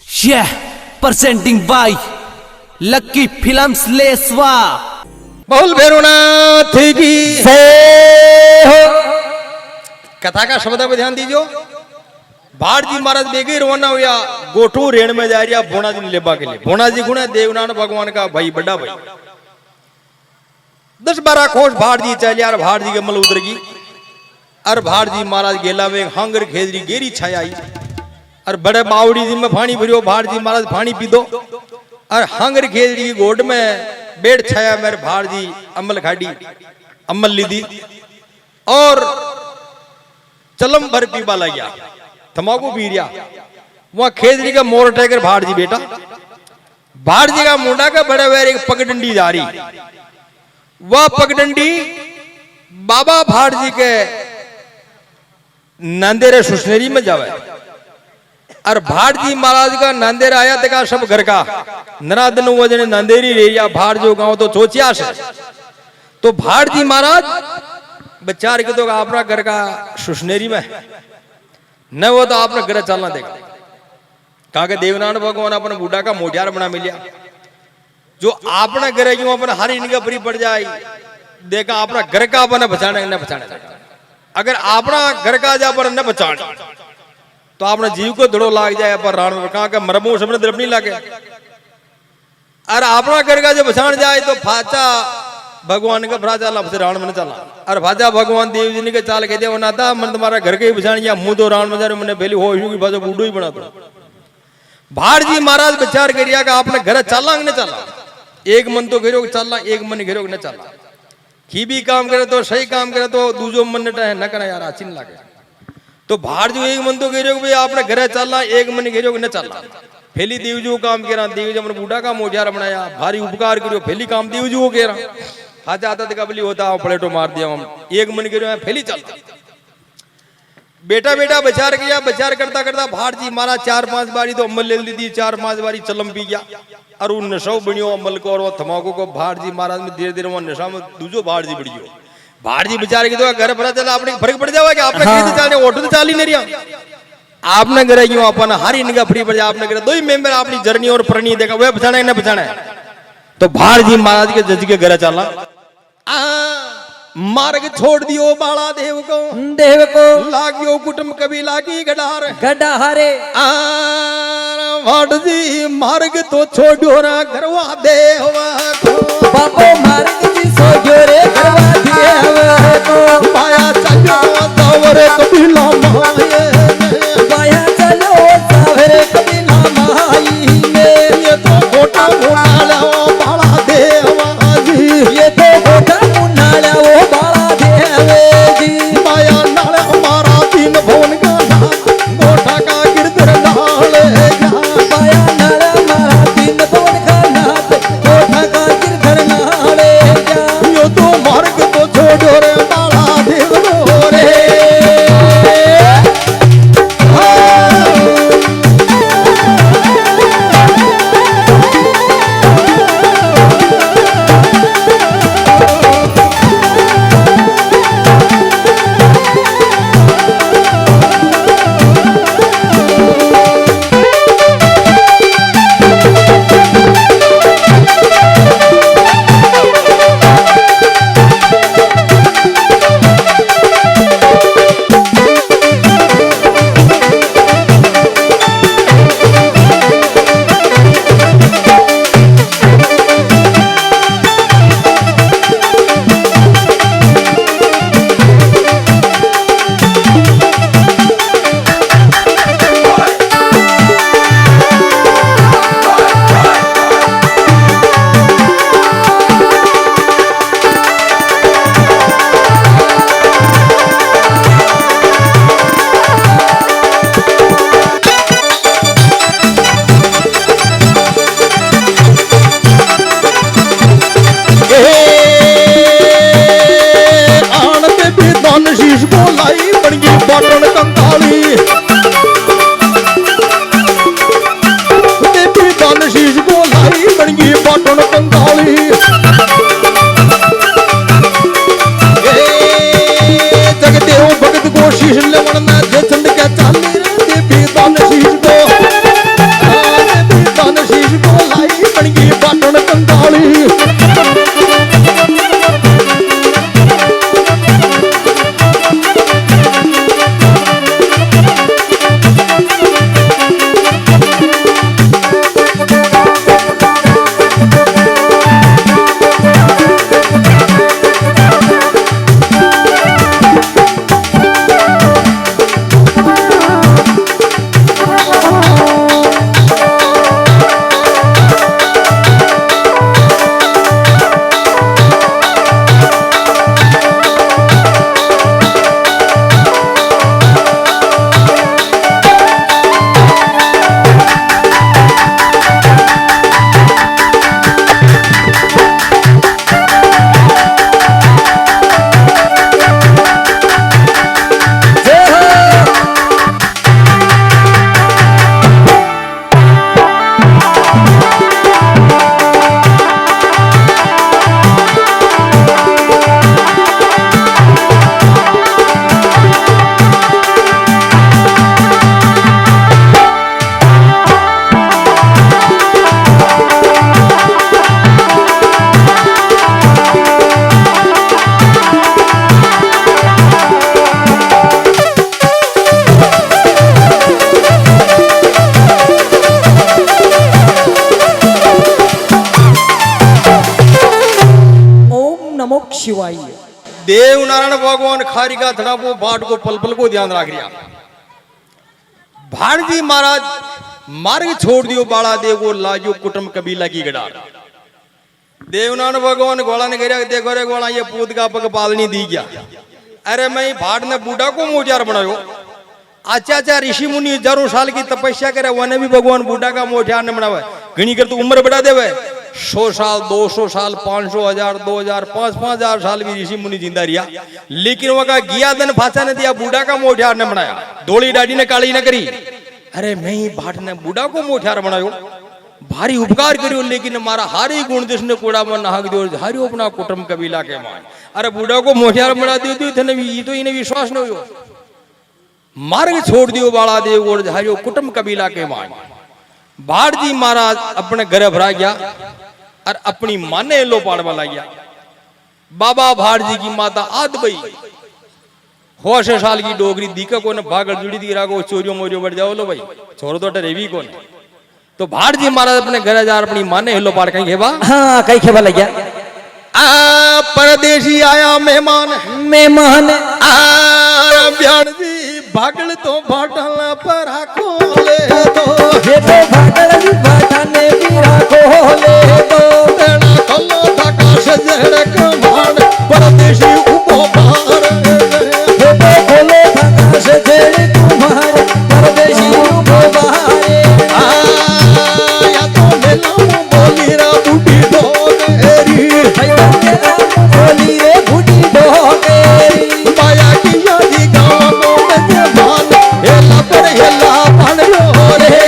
Yeah, presenting by Lucky Films Leswa. बहुल भैरवनाथ की कथा का शब्द पर ध्यान दीजिए। भाड़ जी महाराज बेगे रवाना हुआ गोठू रेण में जा रहा भोना जी ने लेबा के लिए। भोना जी गुण है देवनारायण भगवान का भाई बड़ा भाई। 10-12 खोज भाड़ जी चल यार भाड़ जी के मल उतर गई। और भाड़ जी महाराज गेला में हांगर खेजरी गेरी छाया आई। और बड़े बावड़ी जी में पानी भरियो भाड़ जी महाराज पानी पी दो। और हांगर खेजरी की गोड में बेड़ छाया मेरे भाड़ जी अमल खाड़ी अमल ली दी और चलम भर पीबा लग गया तमाकू पी रिया। वहां खेजरी का मोर टेकर भाड़ जी बेटा भाड़ जी का मुंडा का बड़े वेर एक पगडंडी जा रही। वह पगडंडी बाबा भाड़ जी के नंदेरे सुशनेरी में जावे। और भाड़ जी महाराज का नंदेर आया तक सब घर का नरादन वजन नंदेरी रे या भाड़ जो गांव तो चोचिया से। तो भाड़ जी महाराज बच्चार के तो अपना घर का सुशनेरी में न वो तो आपने घर चलना देगा। कहा कि देवनारायण भगवान अपने बूढ़ा का मोटियार बना मिलिया जो आपने घर क्यों अपने हर इनका परी पड़ जाए। देखा अपना घर का अपने बचाने न बचाने अगर अपना घर का जा पर न बचाने तो आपने जीव को दड़ो लाग जाए पर राण कहा कि मरमू सबने द्रप नहीं लागे। और अपना घर का जो बचान जाए तो फाचा भगवान का भरा चला राण में चला। और फाचा भगवान देव जी ने के चाल कहते ना था मन तुम्हारा घर के ही बचान या मुंह तो राण में जा मैंने पहले हो भाषा बूढ़ो ही बना दो। भाड़ जी महाराज विचार करिया कि आपने घर चला न चला। एक मन तो घेरो चलना एक मन घेरो न चला। की भी काम करे तो सही काम करे तो दूजो मन न करे यार आचिन लागे। तो भाड़ जो एक मन तो घेरो भाई आपने घर चलना एक मन घेरो न चलना। फैली देव जो काम कह रहा देव जी अपने बूढ़ा का मोटियार बनाया भारी उपकार करो फैली काम देव जी कह रहा आज आता कबली होता प्लेटो मार दिया हम एक मन घेरो फैली चलता। बेटा बेटा विचार किया विचार करता करता भाड़ जी मारा 4-5 बारी तो अमल ले ली थी 4-5 बारी चलम पी गया। और वो नशा बनियो अमल को और वो थमाकू को भाड़ जी महाराज में धीरे धीरे वो नशा में दूजो भाड़ जी बढ़ियो। भाड़ जी बेचारे की तो घर पता चला आपने फर्क पड़ जाएगा कि आपने कैसे चलने ऑटो तो चाल ही नहीं रहा। आपने करे क्यों अपन हर इनका फ्री पड़ जाए आपने करे 2 ही मेंबर अपनी जर्नी और प्रणी देखा वह बचाना है ना बचाना है। तो भाड़ जी महाराज के जज के घर चला मार्ग छोड़ दियो बाला देव को लागियो कुटुंब कभी लागी गडारे भाड़ जी मार्ग तो छोड़ो ना घरवा देवा को बाबो मार्ग जी छोड़ो रे घरवा देवा को माया चलो दौरे कभी लामाए माया चलो दौरे कभी लामाई में ये तो गोटा मुनाला बाला देवा जी ये तो गोटा मुनाला वो बाला देवे जी माया नाल हमारा तीन भवन का गोटा का गिरधर नाल माया नाल हमारा तीन भवन का नाथ गोटा का गिरधर नाल यो तो मार्ग तो छोड़ो रे बाला देव रे शीश को लाई बन गई बटन कंकाली देवी दान शीश को लाई बन गई बटन कंकाली जगदेव भगत को शीश ले वरना जे चंद के चाली रे देवी दान शीश को शिवाय। देव नारायण भगवान खारी का थड़ा वो भाट को पल पल को ध्यान रख रिया। भाणजी महाराज मार्ग छोड़ दियो बाड़ा देव को लाजो कुटुंब कबीला की गडार। देवनारायण भगवान गोला ने कह देखो रे गोला ये पूत का पग पालनी दी गया। अरे मैं भाट ने बूढ़ा को मोचार बनायो। अच्छा ऋषि मुनि हजारों साल की तपस्या करे वने भी भगवान बूढ़ा का मोचार ने बनावे। घनी कर तो उम्र बढ़ा देवे 100 साल 200 साल 500 1000 2000 5-5 साल भी ऋषि मुनि जिंदा रिया। लेकिन वह गिया दिन फांसा ने दिया बूढ़ा का मोचार ने बनाया। धोली डाडी ने काली न करी। अरे मैं ही भाट ने बूढ़ा को मोचार बनायो भारी उपकार करियो। लेकिन हमारा हारी गुण जिसने कूड़ा में नहाक दियो हारियो अपना कुटुंब कबीला के मान। अरे बूढ़ा को मोचार बना दियो तो इन्हें विश्वास नहीं हो। मार्ग छोड़ दियो बाला देव और हारियो कुटुंब कबीला के मान। भाट जी महाराज अपने घर भरा गया और अपनी माने लो पाड़वा ला गया। बाबा भाट जी की माता आद बई 100 साल की डोगरी दीका को ने भागल जुड़ी दी रागो चोरियो मोरियो बढ़ जाओ लो भाई छोरो तो रेवी को ने। तो भाट जी महाराज अपने घर जा अपनी माने हिलो पाड़ कहीं खेबा। हाँ कहीं खेबा लग गया। परदेशी आया मेहमान मेहमान ब्याण जी भागल तो भाटल पर खोले तो ये तो भागल जी भाटने पीरा खोले तो तेरा खोलो आकाश जड़ कमान परदेशी उबो बाहर ये तो खोलो आकाश जड़ कुमार परदेशी उबो बाहर या तो मेला बोली रा बूटी डोगरी बोली रे बूटी डोगरी माया की यादी गाँव में जवान हेला पर हेला बन रे।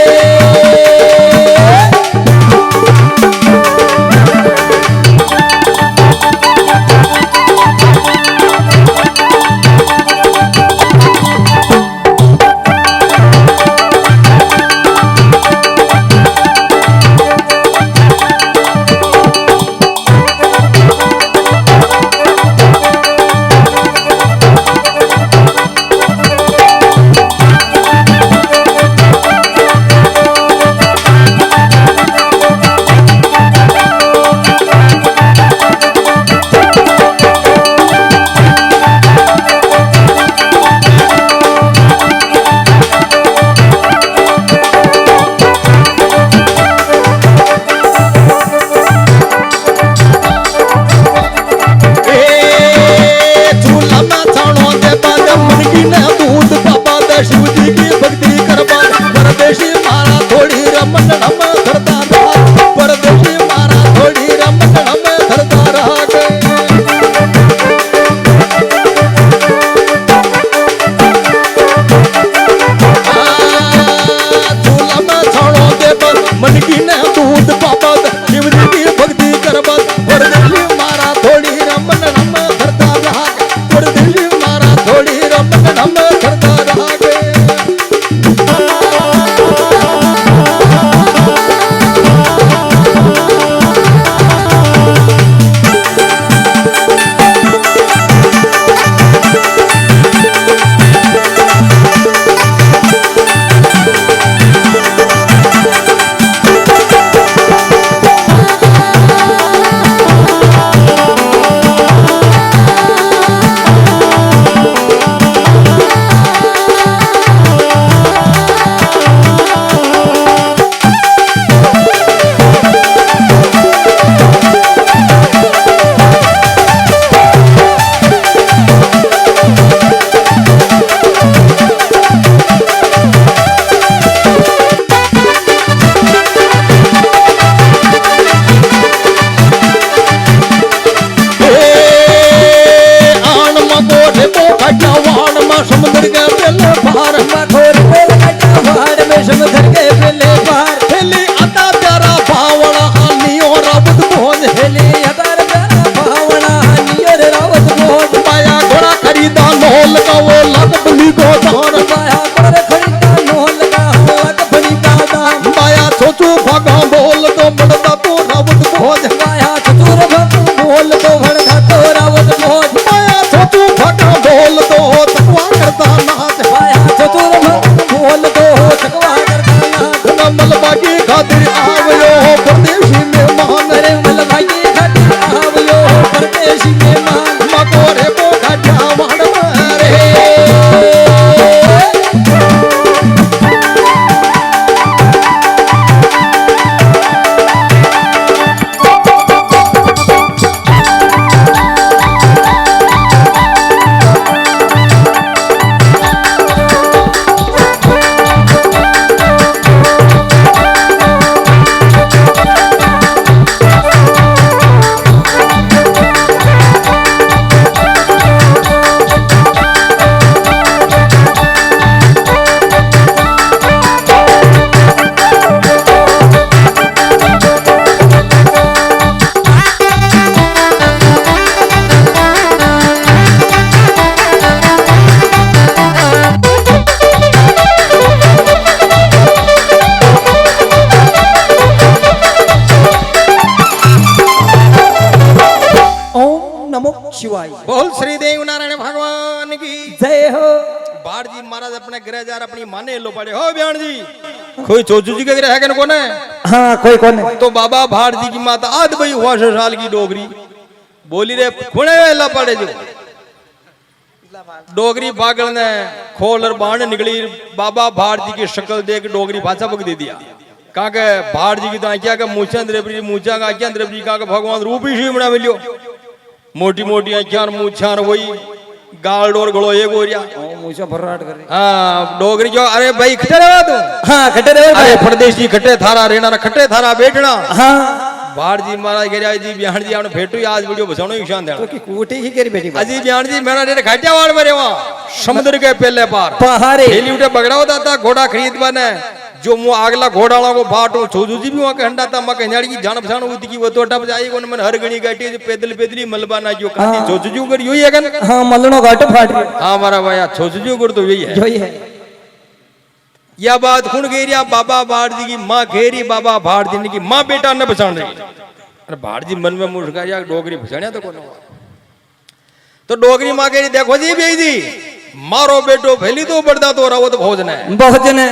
खातिर आवयो परदेशी मेहमान रे मल भाई खातिर आवयो परदेशी मेहमान शिवाय। बोल श्री देव नारायण भगवान की जय हो। भाड़ जी महाराज अपने गृह जा अपनी माने लो पड़े हो बयान जी कोई चोचू जी के गृह है कौन है? हाँ कोई कौन है? तो बाबा भाड़ जी की माता आद भाई हुआ साल की डोगरी बोली रे खुणे ला पड़े जो डोगरी पागल ने खोल और बाण निकली बाबा भाड़ जी की शक्ल देख डोगरी भाषा बक दे दिया कहा के भाड़ जी की तो आख्या के मूछा द्रबरी मूछा का आख्या द्रबरी का भगवान रूप ही शिव बना मिलियो मोटी मोटी आख्या मूछा वही गाल डोर गलो एक हो रहा मुझे भर्राट कर रही। हाँ डोगरी जो अरे भाई खटे रहा तू हाँ खटे रहे अरे परदेशी खटे थारा रेना खटे थारा बैठना हाँ भाड़ जी महाराज गिरिया जी बिहान जी आपने भेटू आज वीडियो बसानो निशान देना तो की कूटी ही करी बेटी अजी बिहान जी मेरा डेट घाटियावाड़ में रेवा समुद्र के पहले पार पहाड़े हेली उठे बगड़ा होता था घोड़ा खरीद बने जो मुँह आगला घोड़ा को बाटो छोजू जी भी वहाँ कहता था मैं कहनाड़ी की जान पहचान हुई थी कि वो तो टप जाएगी उन्हें मैंने हर गणी गाटी पैदल पैदली मलबा ना जो कहानी छोजू जी कर यही है कन हाँ मलनो घाट फाट रही। हाँ हमारा भैया छोजू जी कर तो यही है जो ही है। यह बात खुण घेरिया बाबा भाड़ जी की माँ घेरी बाबा भाड़ जी की माँ बेटा न पहचान रही अरे भाड़ जी मन में मुस्का या डोगरी पहचानिया तो कौन तो डोगरी माँ कह देखो जी भी जी मारो बेटो फैली तो बढ़ता तो रहा वो तो भोजन है भोजन है।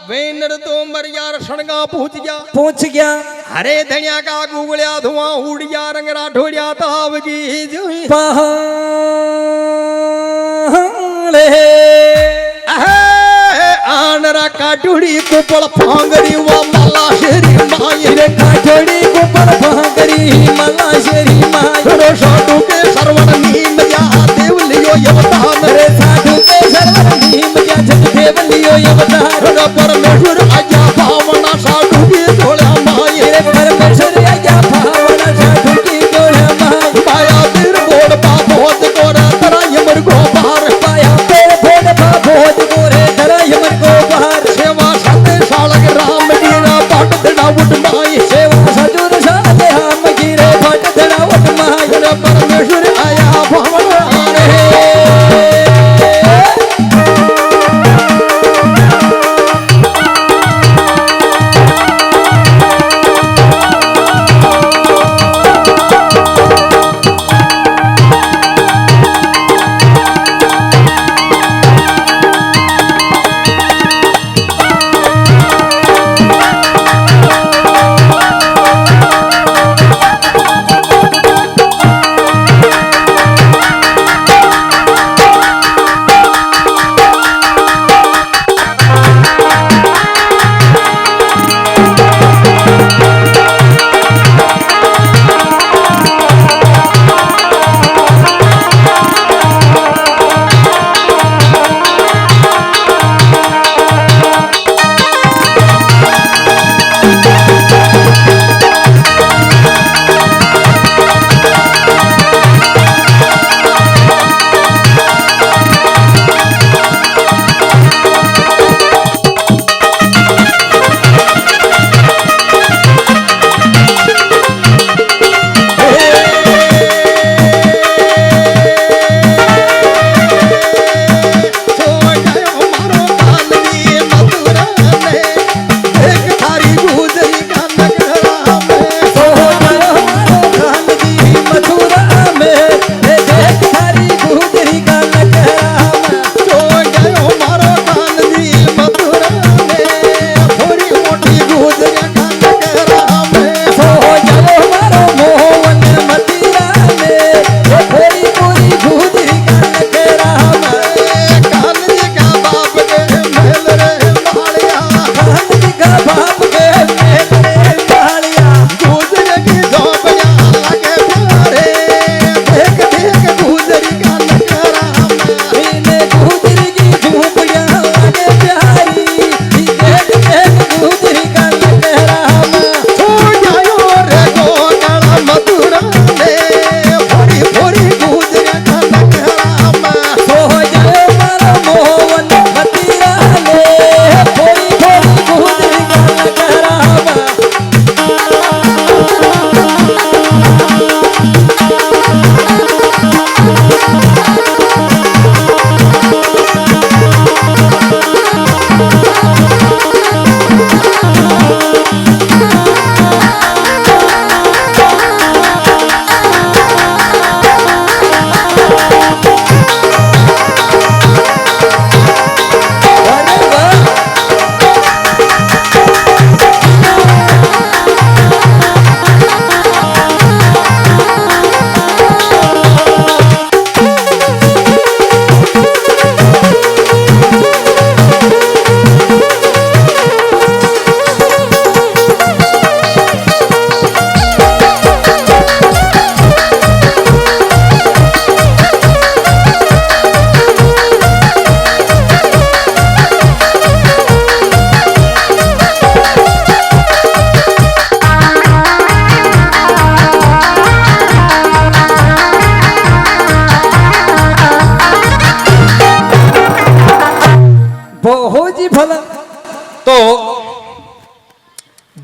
वेनर तो मर यार सणगा पहुंच गया हरे धनिया का गुगलिया धुआं उड़िया रंगरा ढोड़िया ताव की जुई पहाड़े आनरा काटुड़ी कुपड़ फांगरी वा माला शेरी माई रे काठोड़ी कुपड़ फांगरी मला शेरी माई रो साधु के सरवण नीम या देव लियो यवतान रे साधु के सरवर नीम या जग देव लियो अवतार रो परमेश्वर आज्ञा भावना साधु की तोड़ा माई रे परमेश्वर आज्ञा भावना साधु की तोड़ा माई पाया तीर बोल पापोत कोरा तरा यमर को बाहर पाया तेरे भोग भोज गोरे धरा यमन को बाहर सेवा सते सालक राम जी ना पट दड़ा उठ माई सेवा सजुर साथे हम गिरे फट धड़ा उठ माई रो परमेश्वर आया भावना रे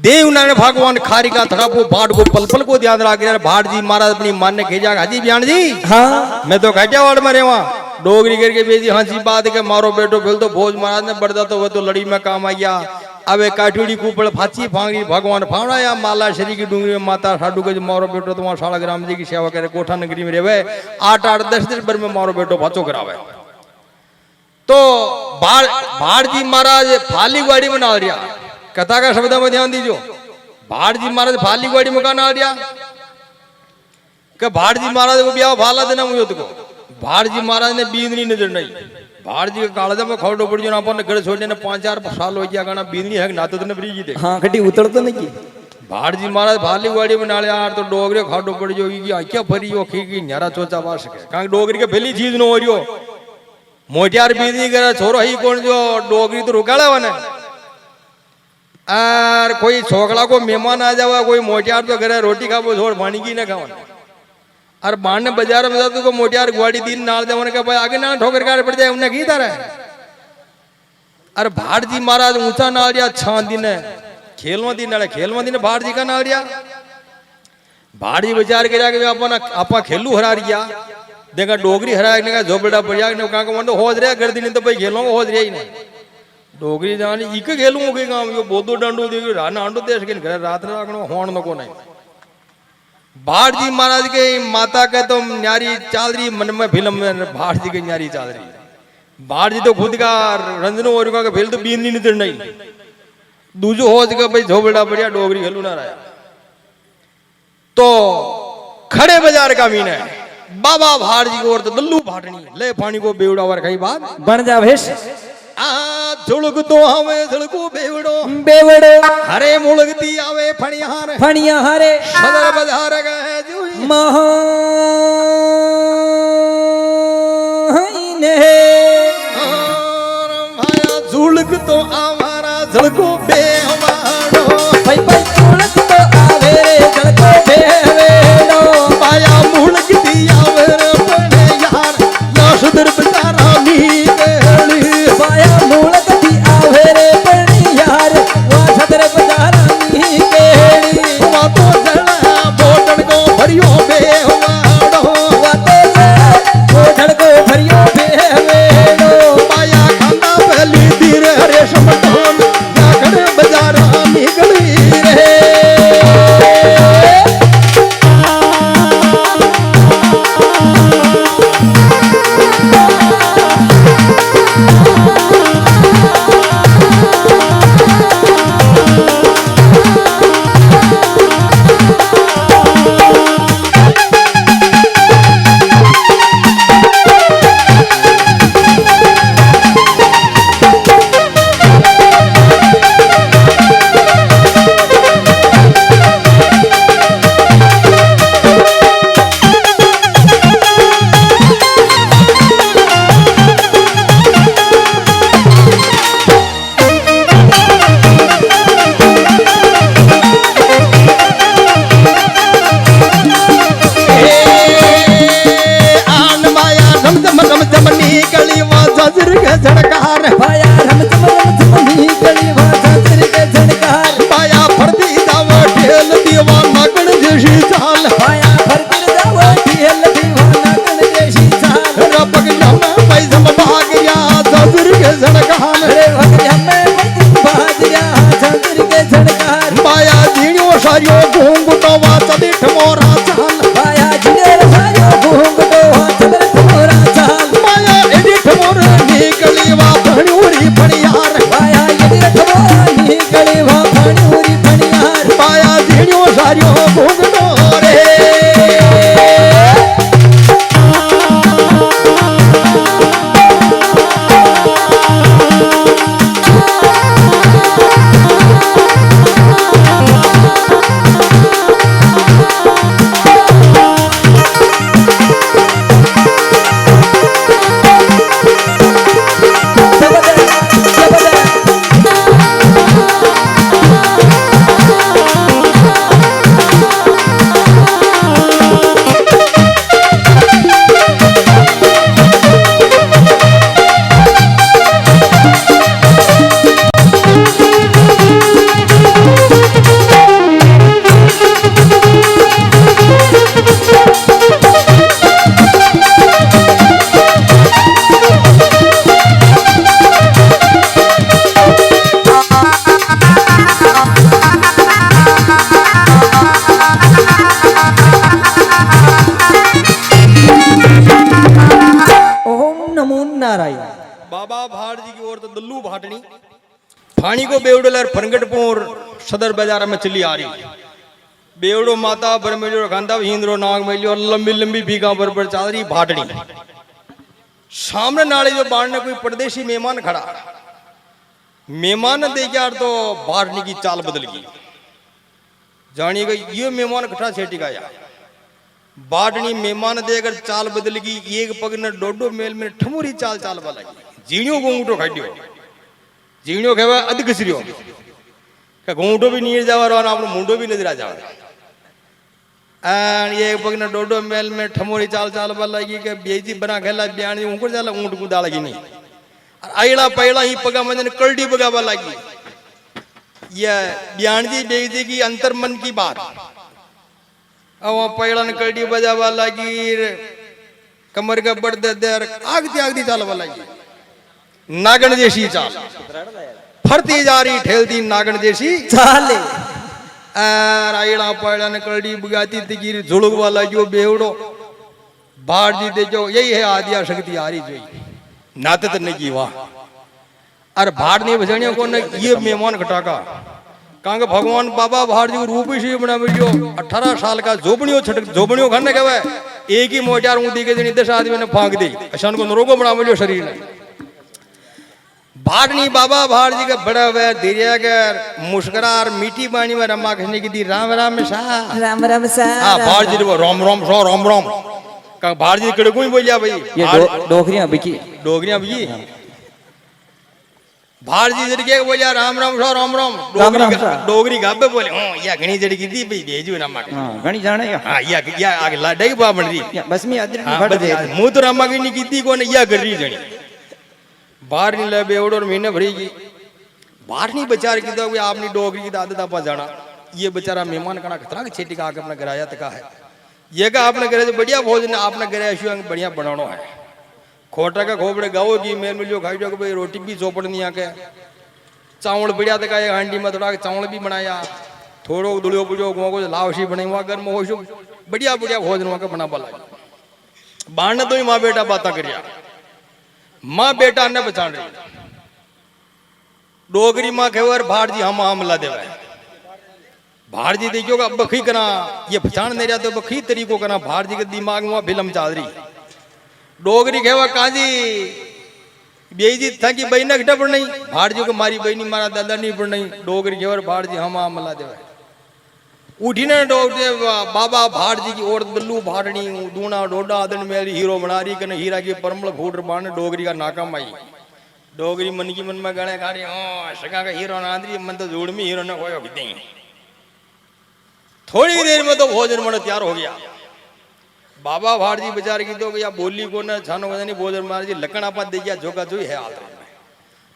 देव नारायण भगवान खारी का थड़ापो भाट को पल पल को ध्यान रख रहे भाट जी महाराज अपनी मान ने भेजा हाजी बयान जी हाँ मैं तो काटियावाड़ में रहे वहां डोगरी करके भेजी हाँसी बात के मारो बेटो फिर तो भोज महाराज ने बढ़ता तो वह तो लड़ी में काम आ गया अब काठुड़ी कुपड़ फाची फांगरी भगवान फावड़ा या माला शरी की डूंगरी में माता साडू के मारो बेटो तो वहां साड़ा राम जी की सेवा करे कोठा नगरी में रहे 8-8 10 भर में मारो बेटो फाचो करावे तो भाट जी महाराज फाली गाड़ी में ना रिया कथा का शब्द में ध्यान दीजिए भाट जी महाराज फाली गाड़ी में कहा ना रिया कि भाट जी महाराज को ब्याह फाला देना मुझे तो भाट जी महाराज ने बींदनी नजर नहीं भाट जी के कालजा में खौड़ो पड़ जो अपन घर छोड़ने ने 5-4 साल हो गया गाना बींदनी है नाते तो ने ब्रिज दे हाँ खटी उतर तो नहीं की भाट जी महाराज फाली गाड़ी में नाले यार तो डोगरे खाडो पड़ जो क्या फरी हो की न्यारा चोचा बा सके कारण डोगरी के पहली चीज न हो रही हो मोटियार बींदनी करे छोरो ही कौन जो डोगरी तो रुकाड़ा वने और कोई छोकड़ा को मेहमान आ जावा कोई मोटियार तो करे रोटी खाबो छोड़ पानी की ना खावा और बाण ने बाजार में जाते को मोटियार गुआड़ी दिन नाल दे उन्हें भाई आगे ना ठोकर कार पड़ जाए उन्हें की तरह और भाट जी महाराज ऊंचा नाल रिया छान दिन है खेलवा दिन भाट जी का नाल रिया भाट जी विचार कर अपन आपा खेलू हरा रिया देखा डोगरी हरा ने झोपड़ा पड़ जाए कहा को मंडो होज रहा गर्दी नहीं तो भाई खेलो होज रहा ही नहीं डोगरी जानी इक खेलू के गांव यो बोदो डांडो दे राना आंडो देश के घर रात राखनो होण नको नहीं भाट जी महाराज के माता के तो न्यारी चाल रही मन में फिल्म में भाट जी की न्यारी चाल रही भाट जी तो खुद का रंजनो और का फिल्म तो बीन नहीं नितर नहीं दूजो होज का भाई झोपड़ा बढ़िया डोगरी खेलू ना रहा तो खड़े बाजार का मीन है बाबा भाट जी को और तो दल्लू भाटनी ले पानी को बेवड़ा वर खाई बात बन जा भेष झुलक तो आवे झुलको बेवड़ो बेवड़ो हरे मुलगती आवे फणियार फणिया हरे सदर बाजार गए जुई महाने भाया झुलक तो आवारा झुलको बेवड़ो भाई भाई झुलक तो आवे रे झुलको बेवड़ो भाया मुलगती आवे रे फणियार या सदर बाजार मी गली भाया मुलगती आवे रे फणियार वा सदर बाजार मी केड़ी वा तो जला बोटन को भरियो बेवड़ो वा तो को भरियो बेवड़ो पाया खाना पहली तीर रेशम ढोल या खड़े बाजार मी गली रे झड़कार भाया रम नी गली वा जंजर के झड़कार पाया फरदी दावा ढेल दीवा नागण जैसी चाल भाया फरकर दावा ढेल दीवा नागण जैसी चाल रपक जमा पैसम भाग गया जंजर के झड़कार रे भगया में भाग गया जंजर के झड़कार पाया झीणो सारियो घूंघटो वा चदिठ मोरा चाल भाया झीणो सारियो घूंघटो वा चदिठ मोरा चाल पाया एडिठ मोरा निकली वा भणूरी फणियार भाया एडिठ मोरा निकली वा भणूरी फणियार पाया झीणो सारियो घूंघटो रे भाटनी फाणी को बेवड़ो फरंगटपुर सदर बाजार में चली आ रही। बेवड़ो माता बरमेलो खांदा हिंद्रो नाग मेलियो लंबी लंबी भीगा पर चल रही भाटनी। सामने नाले जो बाढ़ ने कोई परदेशी मेहमान खड़ा, मेहमान देख यार तो भाटनी की चाल बदल गई। जानी गई ये मेहमान कठा सेठी का यार। बाटनी मेहमान देकर चाल बदल गई, एक पग न डोडो मेल में ठमुरी चाल चाल वाला जीणियो गोंगटो खाड्यो, जीणियो कहवा अध घसरियो का गोंगटो भी नीर जावा और आपनो मुंडो भी नजर आ जावा। एंड ये पग न डोडो मेल में ठमुरी चाल चाल वाला की के बेजी बना खेला ब्याणी ऊंकुर जाला ऊंट को दाला की नहीं आईला पहला ही पगा मजन कलडी बगा वाला की। ये ब्याणी बेजी की अंतर मन की बात। अब पहला ने कलडी बजावा लगी, कमर का बढ़ दे देर आगती आगती चाल वाला की नागन जैसी चाल फरती जा रही ठेलती नागन जैसी चाले रायड़ा पहला ने कलडी बुगाती तिगिर झुड़क वाला जो बेवड़ो बाढ़ जी दे जो यही है आदिया शक्ति आ रही जो नाते तो नहीं की वाह। अरे भाड़ नहीं बजानियों को न ये मेहमान घटाका कहा भगवान बाबा भार जी रूप ही बना मिलियो 18 साल का जोबनियो खाने के एक ही मोटार ऊँधी के दिन 10 आदमी ने फांक दी अशान को नरोगो बना मिलियो शरीर ने। भाटनी बाबा भार जी का बड़ा वैर धीरे कर मुस्करार मीठी बाणी में रमा खसने की दी राम राम सा राम राम सा। हाँ भार जी वो राम राम सो राम राम कहा भार जी कड़को ही बोलिया भाई ये डोगरियां बिकी डोगरियां बिकी भार जी जड़ी के बोलिया राम राम सो राम राम डोगरी गाबे बोले हां या घणी जड़ी की दी भाई भेजू रमा के हां घणी जाने हां या आगे लड़ाई बा बन रही बस में अदर फट दे मुंह तो रमा की नहीं कीती कोने या कर रही जणी बाहर नहीं ले बेवड़ और महीने भरी की बाहर नहीं बेचार की तो आपने डोगरी की आदत आपा जाना। ये बेचारा मेहमान कना खतरा के छेटी का आके अपना गिराया तका है ये का आपने करे तो बढ़िया भोजन आपने गिराया शु बढ़िया बनानो है। खोटा का खोपड़े गाओ की मेल मिलियो खाई जो भाई रोटी भी चौपड़ नहीं आके चावल बढ़िया तका एक हांडी में थोड़ा चावल भी बनाया थोड़ो दुलियो बुलियो गो को लावशी बने हुआ गर्म हो शु बढ़िया बढ़िया भोजन वहां के बना पला बाण तो ही माँ बेटा बाता करिया माँ बेटा ने बचान रही डोगरी माँ खेवर भाट जी हम हमला देवा भाट जी देखियो का बखी कना ये पहचान नहीं रहा तो बखी तरीको कना भाट जी के दिमाग में फिल्म चल रही डोगरी खेवा काजी बेजी था कि बहना घटा पड़ नहीं भाट जी को मारी बहनी मारा दादा नहीं पड़ नहीं डोगरी खेवर भाट जी हम हमला देवा उठी ने बाबा भाट जी की और दल्लू भाटनी दूना डोडा आदन मेरी हीरो बना रही कने हीरा की परमल फूट बाण डोगरी का नाकाम आई डोगरी मन की मन में गाने गा रही हाँ सगा का हीरो ना आंदरी मन तो जोड़ में हीरो ने कोयो किते थोड़ी देर में तो भोजन मन तैयार हो गया। बाबा भाट जी बेचारे की तो या बोली को न छानो को नहीं भोजन मार जी लकड़ा पा दे गया जोका जोई है हाल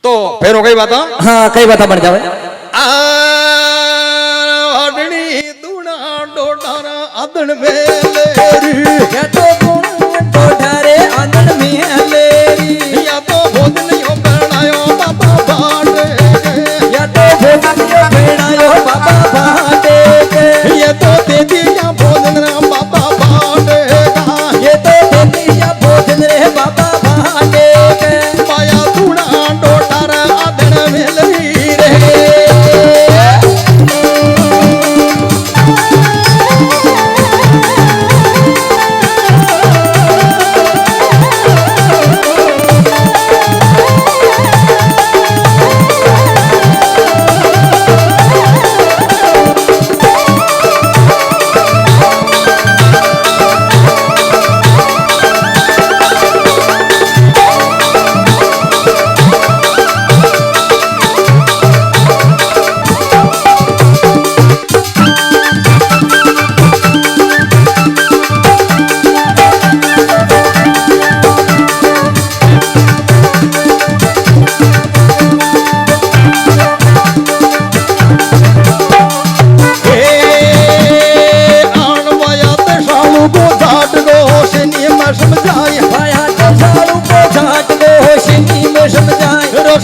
तो फिर हो गई बात हां कई बात बन जावे आदन मेलेरी या तो डोढारे आदन मेलेरी या तो भोजन यो बनायो बाबा भाटे या तो भोजन यो बनायो बाबा भाटे ये तो दे दिया भोजन रे बाबा भाटे ये तो दे दिया भोजन रे बाबा भाटे माया तूड़ा डोढारा आदन मेलेरी रे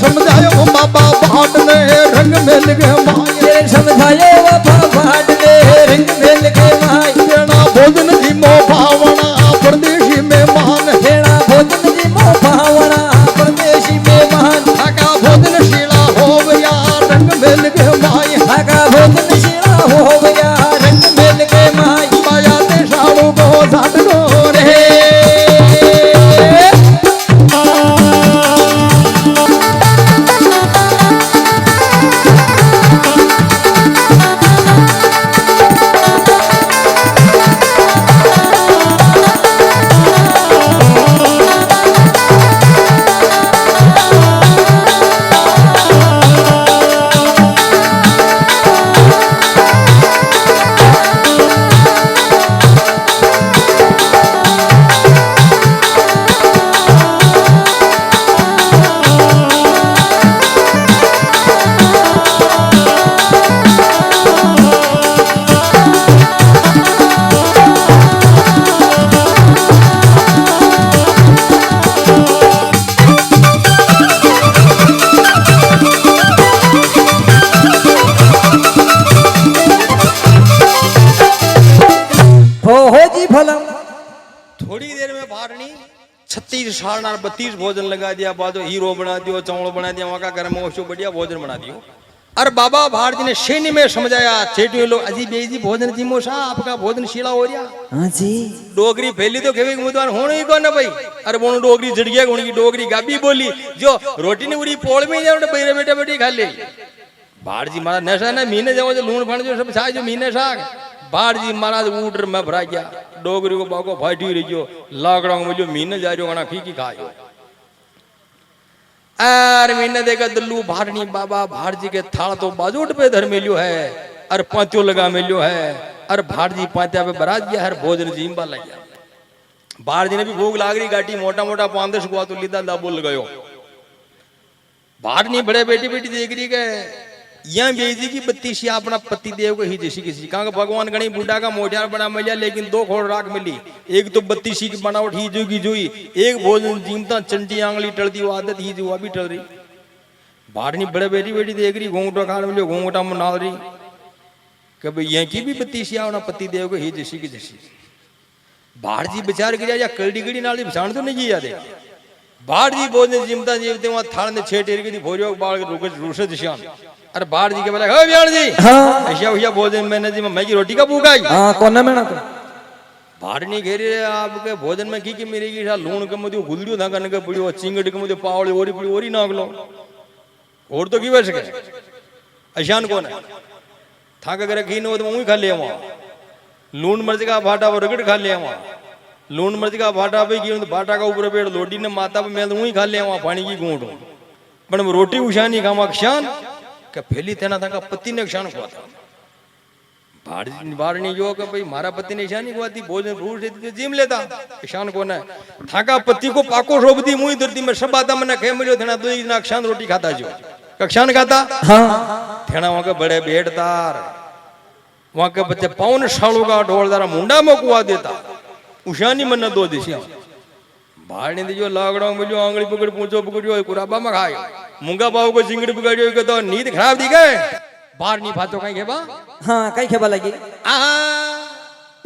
समझायो बाबा भाट ने रंग मिल गए माए समझायो बाबा भाट ने रंग मिल गए माए देना भोजन जी मो भावना परदेशी मेहमान देना भोजन जी मो भावना परदेशी मेहमान आका भोजन भला थोड़ी देर में भारनी 36 साल 32 भोजन लगा दिया, बाजो हीरो बना दियो, चावल बना दिया, वहां का घर में उसको बढ़िया भोजन बना दियो। और बाबा भारती ने सैन्य में समझाया, चेटियों लोग अजी बेजी भोजन जी मोशा आपका भोजन शीला हो रहा। हाँ जी डोगरी फैली तो खेवे मुद्दान होने ही कौन ना भाई। अरे वो डोगरी जड़ गया, उनकी डोगरी गाबी बोली जो रोटी ने उरी पोल में जाओ बेरे बेटा बेटी खा ले। बाढ़ जी महाराज नशा ना मीने जाओ जो लून फण जो सब छाए जो मीने साग। बाढ़ जी महाराज ऊटर में भरा गया, डोगरी को बाको फाटी रही जो लाकड़ा में जो मीने जा रही हो गाना फीकी खायो। अरे मीने देखा दल्लू भारनी बाबा भार जी के थाल तो बाजूट पे धर मिलियो है, अरे पांचों लगा मिलियो है, अरे भार जी पांचा पे बरात गया, हर भोजन जीम्बा लग गया। बाहर जी ने भी भूख लाग रही, गाटी मोटा मोटा 5-10 गुआ तो लीदा दा बोल गयो। बाहर नहीं बड़े बेटी बेटी देख रही के यहाँ बेजी की बत्ती सी अपना पति देव को ही जैसी किसी कहा भगवान गणी बूढ़ा का मोटियार बना मिला, लेकिन 2 खोड़ राख मिली। एक तो बत्ती सी की बनावट ही जोगी जोई, एक भोजन जीमता चंटी आंगली टलती वो आदत ही जो अभी टल रही। बाहर नहीं बड़े बेटी बेटी देख रही, घूंघटा खान मिलो घूंघटा मनाल रही कि भाई यहाँ की भी बत्ती सी अपना पति देव को ही जैसी की जैसी। बाहर जी विचार किया या कड़ी कड़ी नाली बिछाण तो नहीं याद है। बाहर जी भोजन जिमता जीवते वहां थाल ने 6 टेर की भोरियो बाल रूसे दिशान। अरे बाहर जी के बोला हे ब्याण जी हाँ ऐसा हुआ भोजन मैंने जी मैं की रोटी का भूख आई। हाँ कौन है मेरा तो बाहर नहीं घेरे आपके भोजन में की मेरी लूण के मुझे गुलड़ियों ना करने के पड़ियो, चिंगड़ के मुझे पावड़ी ओरी पड़ी ओरी नाग लो और तो की बच गए। ऐशान कौन है था अगर घी न हो तो वही खा लिया वहां। लून मिर्च का भाटा वो रगड़ खा लिया वहां। लून मिर्च का भाटा पे की भाटा का ऊपर पेड़ लोडी ने माता पे मेल वही खा लिया वहां पानी की घूंट। पर रोटी उशानी खामा क्षान કે ફેલી તેના તાકા પતિને ક્ષાણ ખવાતા। બારણી જો કે ભાઈ મારા પતિને ક્ષાની ખવાતી ભોજન રૂટ જીમ લેતા ક્ષાન કોને થાકા પતિ को પાકો રોબતી મુઈ ધરતી में સબાતા મને ખે મળ્યો તેના દોઈ ના ક્ષાન રોટી ખાતા જો ક્ષાન ખાતા। हाँ તેના વકે બડે બેડતાર વકે બચ્ચે પૌન શાળો का ढोलदारा मुंडा में कुआ देता उशानी मन दो दिशा। बारणी दीजो लागड़ो मिलो आंगली पकड़ पूछो पकड़ियो कुराबा में खायो। मुंगा बाबू को चिंगड़ी पकड़ियो के तो नींद खराब दी गए। बाहर नहीं फातो कहीं के बा हाँ कई खेबा लगी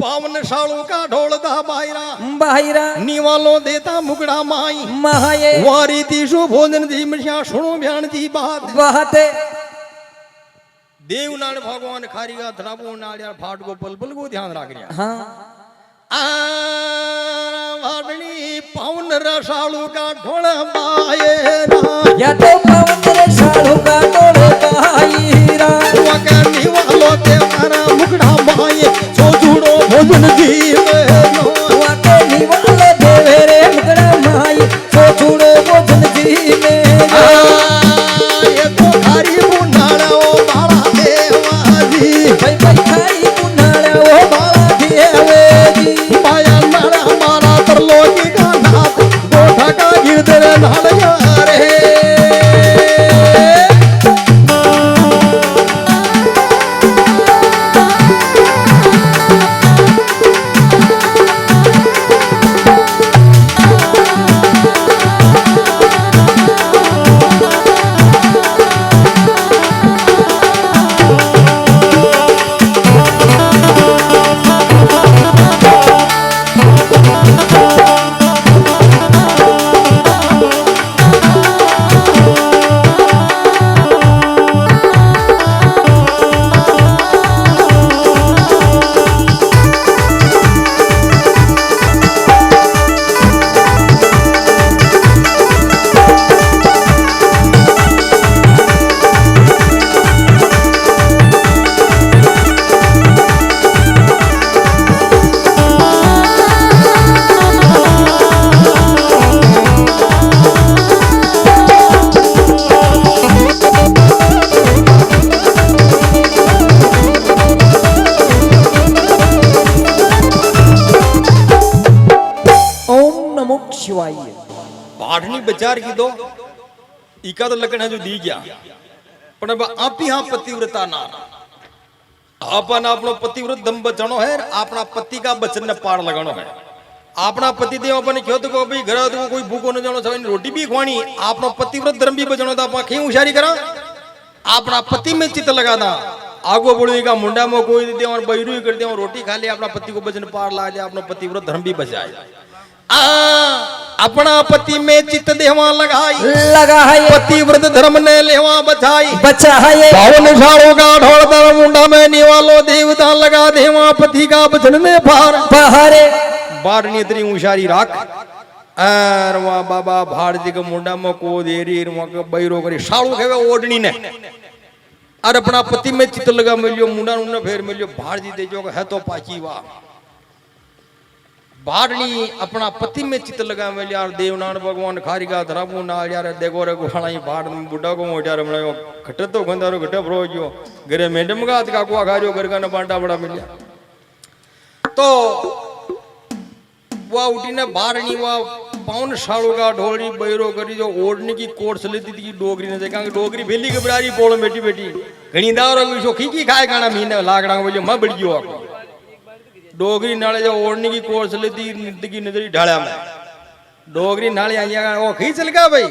पावन सालों का ढोलदा बाहिरा बाहिरा नीवालो देता मुगड़ा माई महाये वारी तीसो भोजन दी मशिया सुनो बयान दी बात बाते देवनारायण भगवान खारीगा धराबो नाड़िया फाट को पल पल को ध्यान राख रिया। हाँ वारणी पावन रसालू का ढोल बायरा या तो पावन रसालू का ढोल बायरा वके नीवालो देवनारा मुगड़ा माई सो जुड़ो भोजन दी में वके नीवालो देवरे मुगड़ा माई सो जुड़ो भोजन दी में ये तो खारी बुनाड़ा ओ बाला देवाजी भाई भाई खारी बुनाड़ा ओ बाला देवाजी माया नारा हमारा तरलोकी का नाथ गोठा का गिरधर नाल यारे। बाढ़नी विचार की दो इका तो लकड़ है जो दी गया पर अब आप ही हाँ पतिव्रता ना अपन अपनो पतिव्रत दम बचानो है अपना पति का बचन ने पार लगानो है। अपना पति देव अपन क्यों तो भाई घर तो कोई भूखो न जानो सब रोटी भी खुआनी अपना पतिव्रत धर्म भी बचानो था अपन क्यों होशियारी करा अपना पति में चित्त लगाना आगो बढ़ी का मुंडा में कोई दे और बैरू ही कर दे और रोटी खा ले अपना पति को वचन पार ला दे अपना पतिव्रत धर्म भी बचाए अपना पति में चित्त देवा लगाई पतिव्रत धर्म ने लेवा बचाई पावन झाड़ों का ढोल दर मुंडा में निवालो देवता लगा देवा पति का वचन ने पार बाढ़ इतनी उशारी राख अर वहाँ बाबा भारती के मुंडा में को देरी वहाँ बैरो करी साड़ू खेवे ओढ़नी ने और अपना पति में चित्त लगा मिलियो मुंडा उन्हें फेर मिलियो भारती दे जो है तो पाची वाह बाढ़नी अपना पति में चित्त लगा मिल यार देवनान भगवान खारिका धरापू ना यार देखो रे गुहाना ही बाढ़ में बुढ़ा को मोटार बनायो घटे तो गंदारो घटे भरो जो घरे मैडम का हाथ का कुआ खारियो घर का न बांटा बड़ा मिलिया तो वह उठी ने बाढ़नी वह पाउन साड़ू का ढोली बैरो करी जो ओढ़ने की कोर्स लेती थी डोगरी ने देखा डोगरी भेली के बरारी पोड़ बेटी बेटी घनी दावर खींची खाए खाना महीने लाकड़ा बोलियो मैं बढ़ गयो डोगरी नाले जो ओढ़ने की कोर्स लेती नृत्य की नजरी ढाड़ा में डोगरी नाले आइया वो खींच लगा भाई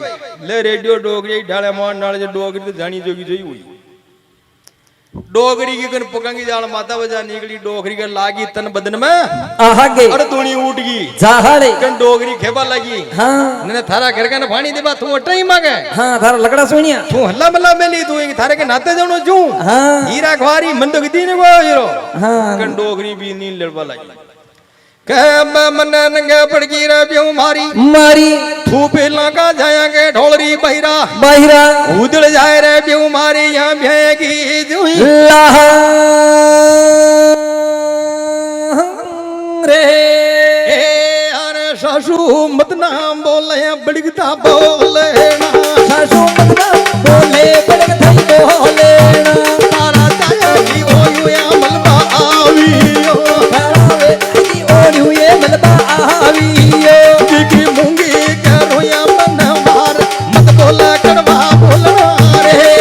ले रेडियो डोगरी ढाड़ा मान नाले जो डोगरी तो जानी जोगी जोई हुई डोगरी की कन पकंगी जाल माता बजा निकली डोगरी के लागी तन बदन में आगे और दूनी उठ गई जाहड़े कन डोगरी खेबा लगी हाँ ने थारा घर का न पानी देबा तू अटा ही मांगे हाँ थारा लकड़ा सुनिया तू हल्ला मल्ला मेली तू थारे के नाते जानो जू हाँ हीरा खवारी मन तो गदी ने को हीरो हाँ कन डोगरी भी नील लड़वा लगी कह मन नंगे पड़की रे प्यो मारी मारी तू पेला का जाएंगे ढोलरी बहिरा बहिरा उदड़ जाए रे प्यो मारी यहाँ भैगी जुई लाहा रे अरे सासू मत नाम बोले बड़गता बोले सासू मत नाम बोले बड़गता बोले तारा जाएगी ओ युया मलबा आवियो मलबा आवियो की मूंगी करो या मन मार मत बोला करवा बोलना रे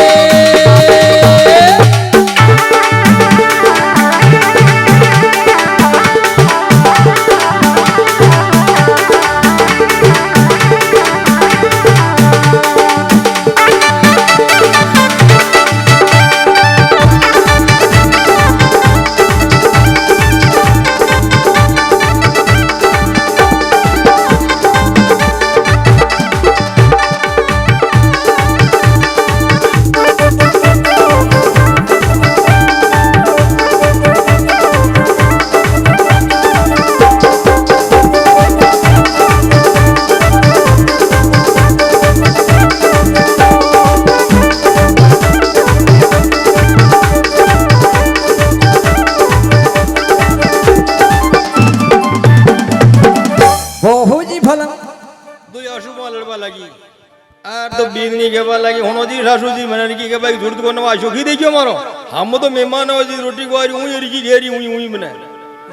तो बीजनी के बाद लगी होनो जी सासू जी मैंने की के भाई जरूरत को नवा सुखी देखियो मारो हम तो मेहमान हो जी रोटी को आ रही हूं की घेरी हुई मैंने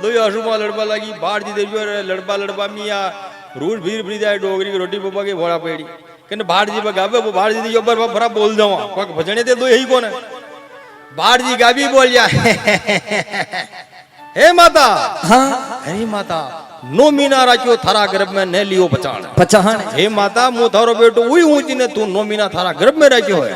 दो आशु मां लड़बा लगी बाहर जी देखियो लड़बा मिया रूट भीड़ भरी जाए डोगरी की रोटी पपा के भोड़ा पेड़ी कहने बाहर जी गावे वो बाहर जी ऊपर भरा बोल जावा कोई भजने दे दो यही कौन है बाहर जी गावी बोल जा हे माता हाँ हे माता नो मीना राख्यो थारा गर्भ में न लियो बचान पचान हे माता मु थारो बेटो उई ऊंची ने तू नो मीना थारा गर्भ में राख्यो है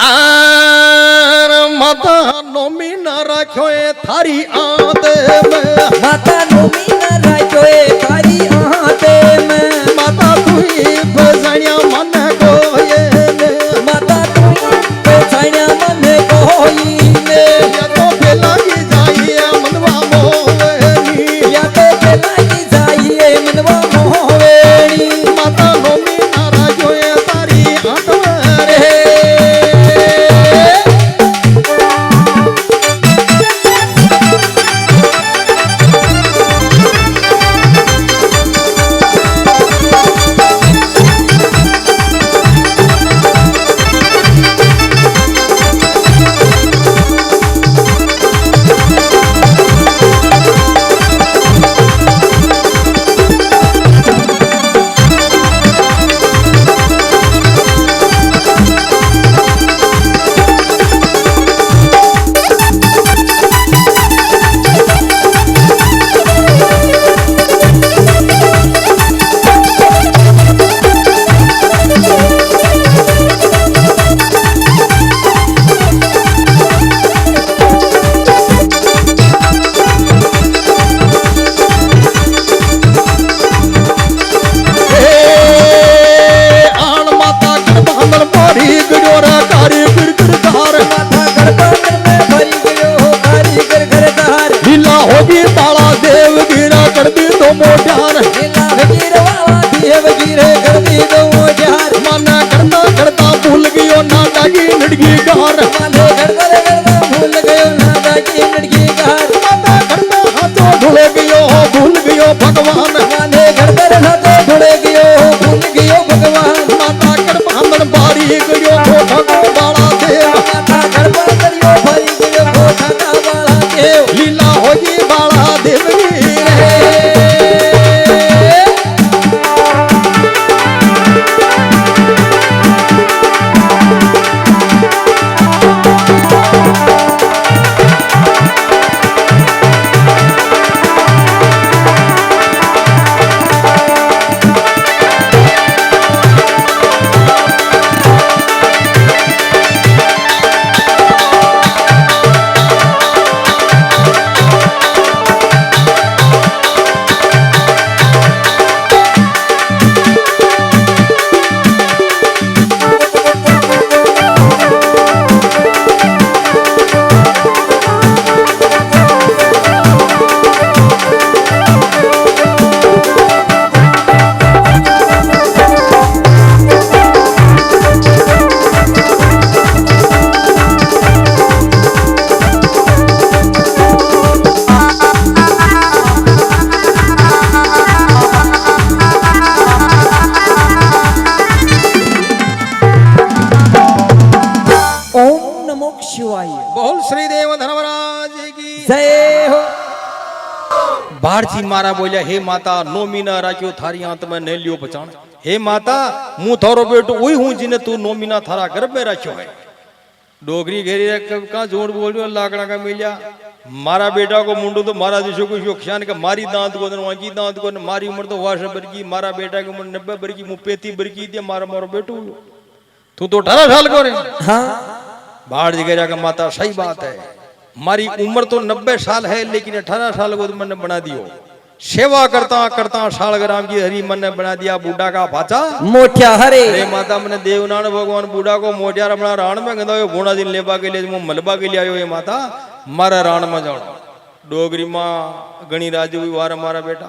आर माता नो मीना राख्यो है थारी आते में माता नो मीना राख्यो है थारी आते में माता तू ही बजाया मन को ये ने माता तू ही बजाया मन को ये या तो फेला की जाइए मनवा मोहनी या तो फेला की जाइए मनवा मोहनी माता नो मीना राख्यो है थारी आते रे भगवान माथे गड़बड़ गड़बड़ भूल गयो नादा की लड़की घर माता गड़बड़ हाथों ढुले गयो भूल गयो भगवान माथे गड़बड़ हाथों ढुले गयो भूल गयो भगवान माता गड़बड़ हमन बारी गयो ठोठा बाड़ा देव माथा गड़बड़ करियो भाई गयो कोठा का बाला देव लीला होगी बाड़ा देव रे ओम नमो शिवाय बोल श्री देव धर्मराज की जय हो भारजी मारा बोलिया हे माता नो मीना राख्यो थारी आंत में ने लियो पहचान हे माता मु थारो बेटो वही हूं जिने तू नो मीना थारा गर्भ में राख्यो है डोगरी घेरी का जोड़ बोल रही लाकड़ा का मिलिया मारा बेटा को मुंडो तो मारा दिशो को योक्षान का मारी दांत को वांकी दांत को मारी उम्र तो 60 बर की मारा बेटा की उम्र 90 बर की 35 बर की दे मारा मारो बेटो तू तो 18 साल को रे हाँ बाहर जगह का माता सही बात है हमारी उम्र तो 90 साल है लेकिन 18 साल को तो मैंने बना दियो सेवा करता करता सालग्राम की हरी मन ने बना दिया बूढ़ा का भाचा मोठ्या हरे अरे माता मैंने देवनान भगवान बूढ़ा को मोटिया अपना राण में गंदा गुणा दिन लेबा के लिए मुंह मलबा के लिए आयो ये माता मारा राण में जाओ डोगरी माँ गणी राज वार मारा बेटा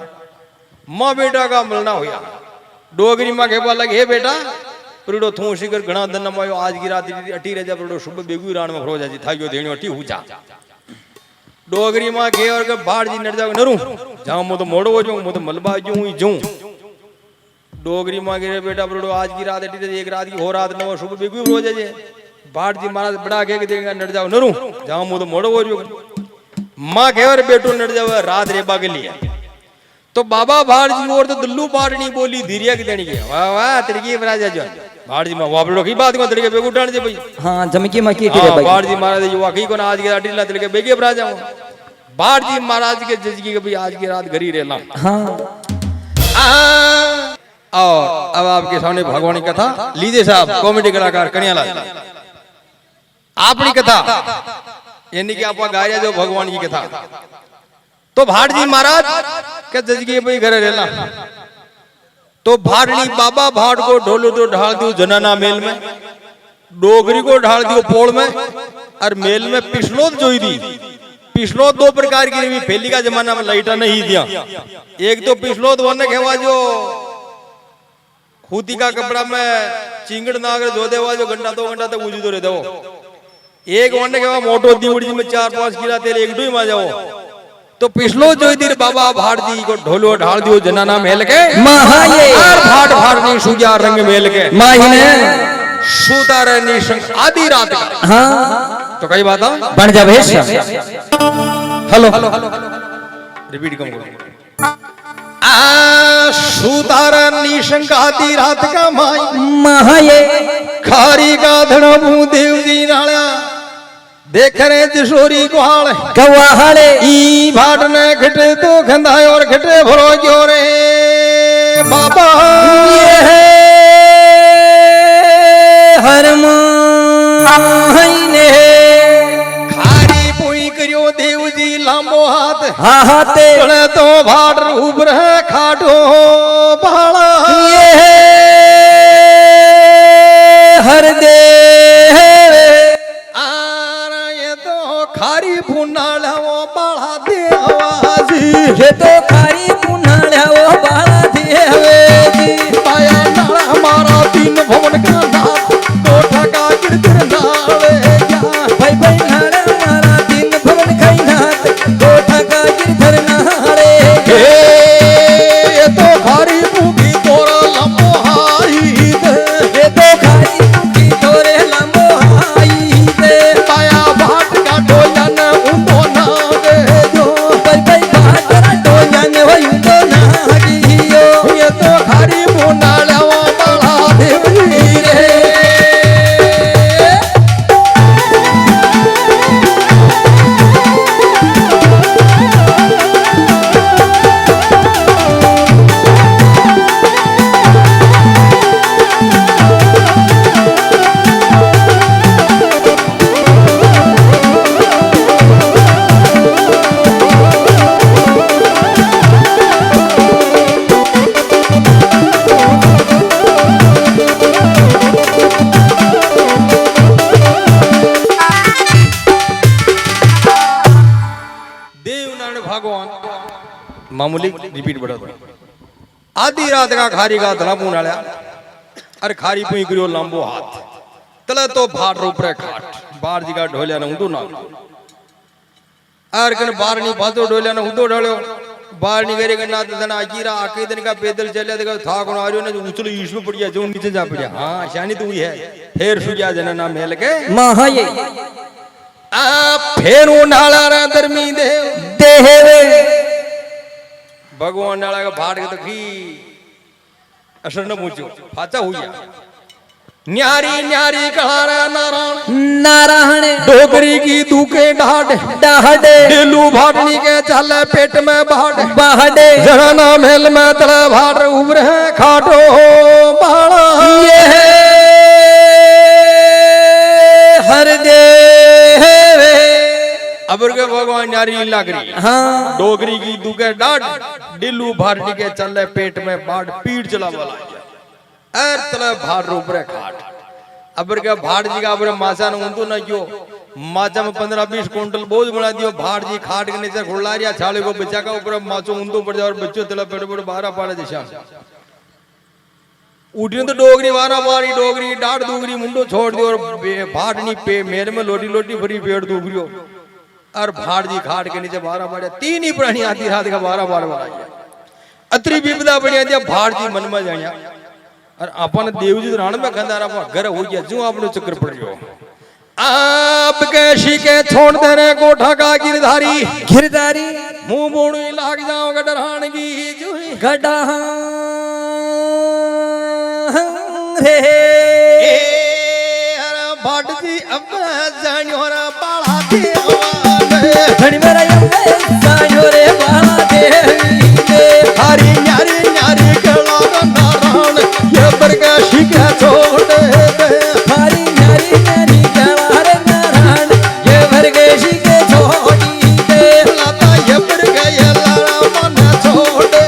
माँ बेटा का मिलना हुआ डोगरी माँ कहवा लगे हे बेटा परीडो थू शिकर घना दिन मायो आज की रात अटी रह जा परीडो सुबह बेगू राण में खड़ो जाजी थायो देणी अटी हुजा डोगरी माँ के और के बाहर जी नट जाओ नरू जाऊं मु तो मोड़ो हो जाऊं मु तो मलबा जूं डोगरी माँ के बेटा परीडो आज की रात अटी रह एक रात की हो रात न सुबह बेगू हो जाजे बाहर जी महाराज बड़ा के देगा नट जाओ नरू जाऊं मु तो मोड़ो हो जाऊं माँ के और बेटो नट जाओ रात रेबा के लिए तो बाबा भाड़ जी और तो दुल्लू पाटनी बोली धीरिया की देनी के वाह वाह तड़की महाराज जो भाड़ जी वापड़ो की बात को तड़के बेगू डाल दे भाई हाँ जमकी मकी रे भाई भाड़ जी महाराज जो वाकई को आज की रात ला तड़के बेगे महाराज जाऊं भाड़ जी महाराज के जज की भाई आज की रात घरी रहना हाँ और अब आपके सामने भगवान की कथा लीजिए साहब कॉमेडी कलाकार कन्यालाल अपनी कथा यानी कि आपका गाया जो भगवान की कथा तो भाड़ जी महाराज के जज की भाई घर रहना तो भाड़नी बाबा भाड़ को ढोलो तो ढाल दियो जनाना मेल में डोगरी को ढाल दियो पोल में और मेल में पिछलोत जोई दी पिछलोत दो प्रकार की भी पहली का जमाना में लाइटा नहीं दिया एक तो पिछलोत वन कहवा जो खूती का कपड़ा में चिंगड़ नागर जो देवा जो घंटा 2 घंटा तक उजी तो रहते हो एक वन कहवा मोटो दीवड़ी में 4-5 किला तेल एक डू में जाओ तो पिछलो जो दिन बाबा भाड़ जी को ढोलो ढाल दियो जनाना मेल के महाये भाड़ भाड़ नहीं सुजा रंग मेल के माहिने सूता रहनी संग आधी रात का हाँ तो कई बात बन जा भेष हेलो रिपीट करूंगा सूता रहनी संग आधी रात का माई महाये खारी का धड़बू देव जी नाला देख रहे जिशोरी गुहाल गवाहले ई भाट ने घटे तो खंदा और घटे भरो क्यों रे बाबा ये है हरम खारी पुई करियो देव जी लांबो हाथ हाँ हाथे चले तो भाट उबर खाटो बाला ये है हर दे खारी पुनाला वो बाला देवाजी ये तो खारी पुनाला वो बाला देवेजी पाया नाला हमारा तीन भवन का नाथ दो ठका गिरगिर नाले भगवान मामूली रिपीट बढ़ा दो आधी रात का खारी का धला पून आया अरे खारी पुई करियो लंबो हाथ तले तो भाट ऊपर खाट बार जी का ढोलिया न उदो ना अर कन बार नहीं भातो ढोलिया न उदो ढोलियो बार नहीं करे ना तना आजीरा आके दिन का पैदल चले देखो था कोन आरियो ने उछल ईश में पड़ गया जो नीचे जा पड़िया हां शानी तू ही है फेर सुजा जना ना मेल के महाये आ फेर उनाला रा दरमी दे देवे भगवान नाला का भाट के तो खी असर न पूछो फाचा हुआ न्यारी न्यारी कहारा नारायण नारायण डोगरी की दूके ढाड डाहडे दिलू भाटनी के चले पेट में भाट बाहडे जराना महल में तले भाट उबरे खाटो बाड़ा ये हर दे अबर के भगवान न्यारी लागरी हाँ डोगरी की दूके ढाड दिलू भाटनी के चले पेट में भाट पीठ चला वाला एर तले भाट ऊपर खाट अबर के भाट जी का अबर मासा न उंदो न क्यों माचा में 15-20 क्विंटल बोझ बना दियो भाट जी खाट के नीचे खुला रिया छाले को बच्चा का ऊपर माचो उंदो पड़ जाए और बच्चों तले पेड़ पेड़ बाहर पाड़े दिशा उठने तो डोगरी वारा वारी डोगरी डाट डोगरी मुंडो छोड़ दियो और भाट नी पे मेरे में लोटी लोटी भरी पेड़ डोगरियो और भाट जी खाट के नीचे बारह बाड़े तीन ही प्राणी आधी रात का 12 बनाया अतरी विपदा बढ़िया दिया भाट जी मन में जानिया और अपन देवजी राण में खंदारा घर हो गया जो आपने चक्कर पड़ गयो आप कैसी के छोड़ दे रे कोठा का गिरधारी गिरधारी मुंह बोड़ी लाग जाओगे डरहान की जुई गड़ा रे अरे भाट जी अब जानियो रे बाला दे घड़ी मेरा जानियो रे बाला दे हरी न्यारी न्यारी गला नारायण ये बरगाशी के छोड़ दे हरी न्यारी न्यारी गला रे नारायण ये बरगाशी के छोड़ी दे लाता ये बरगाया लारा मन छोड़ दे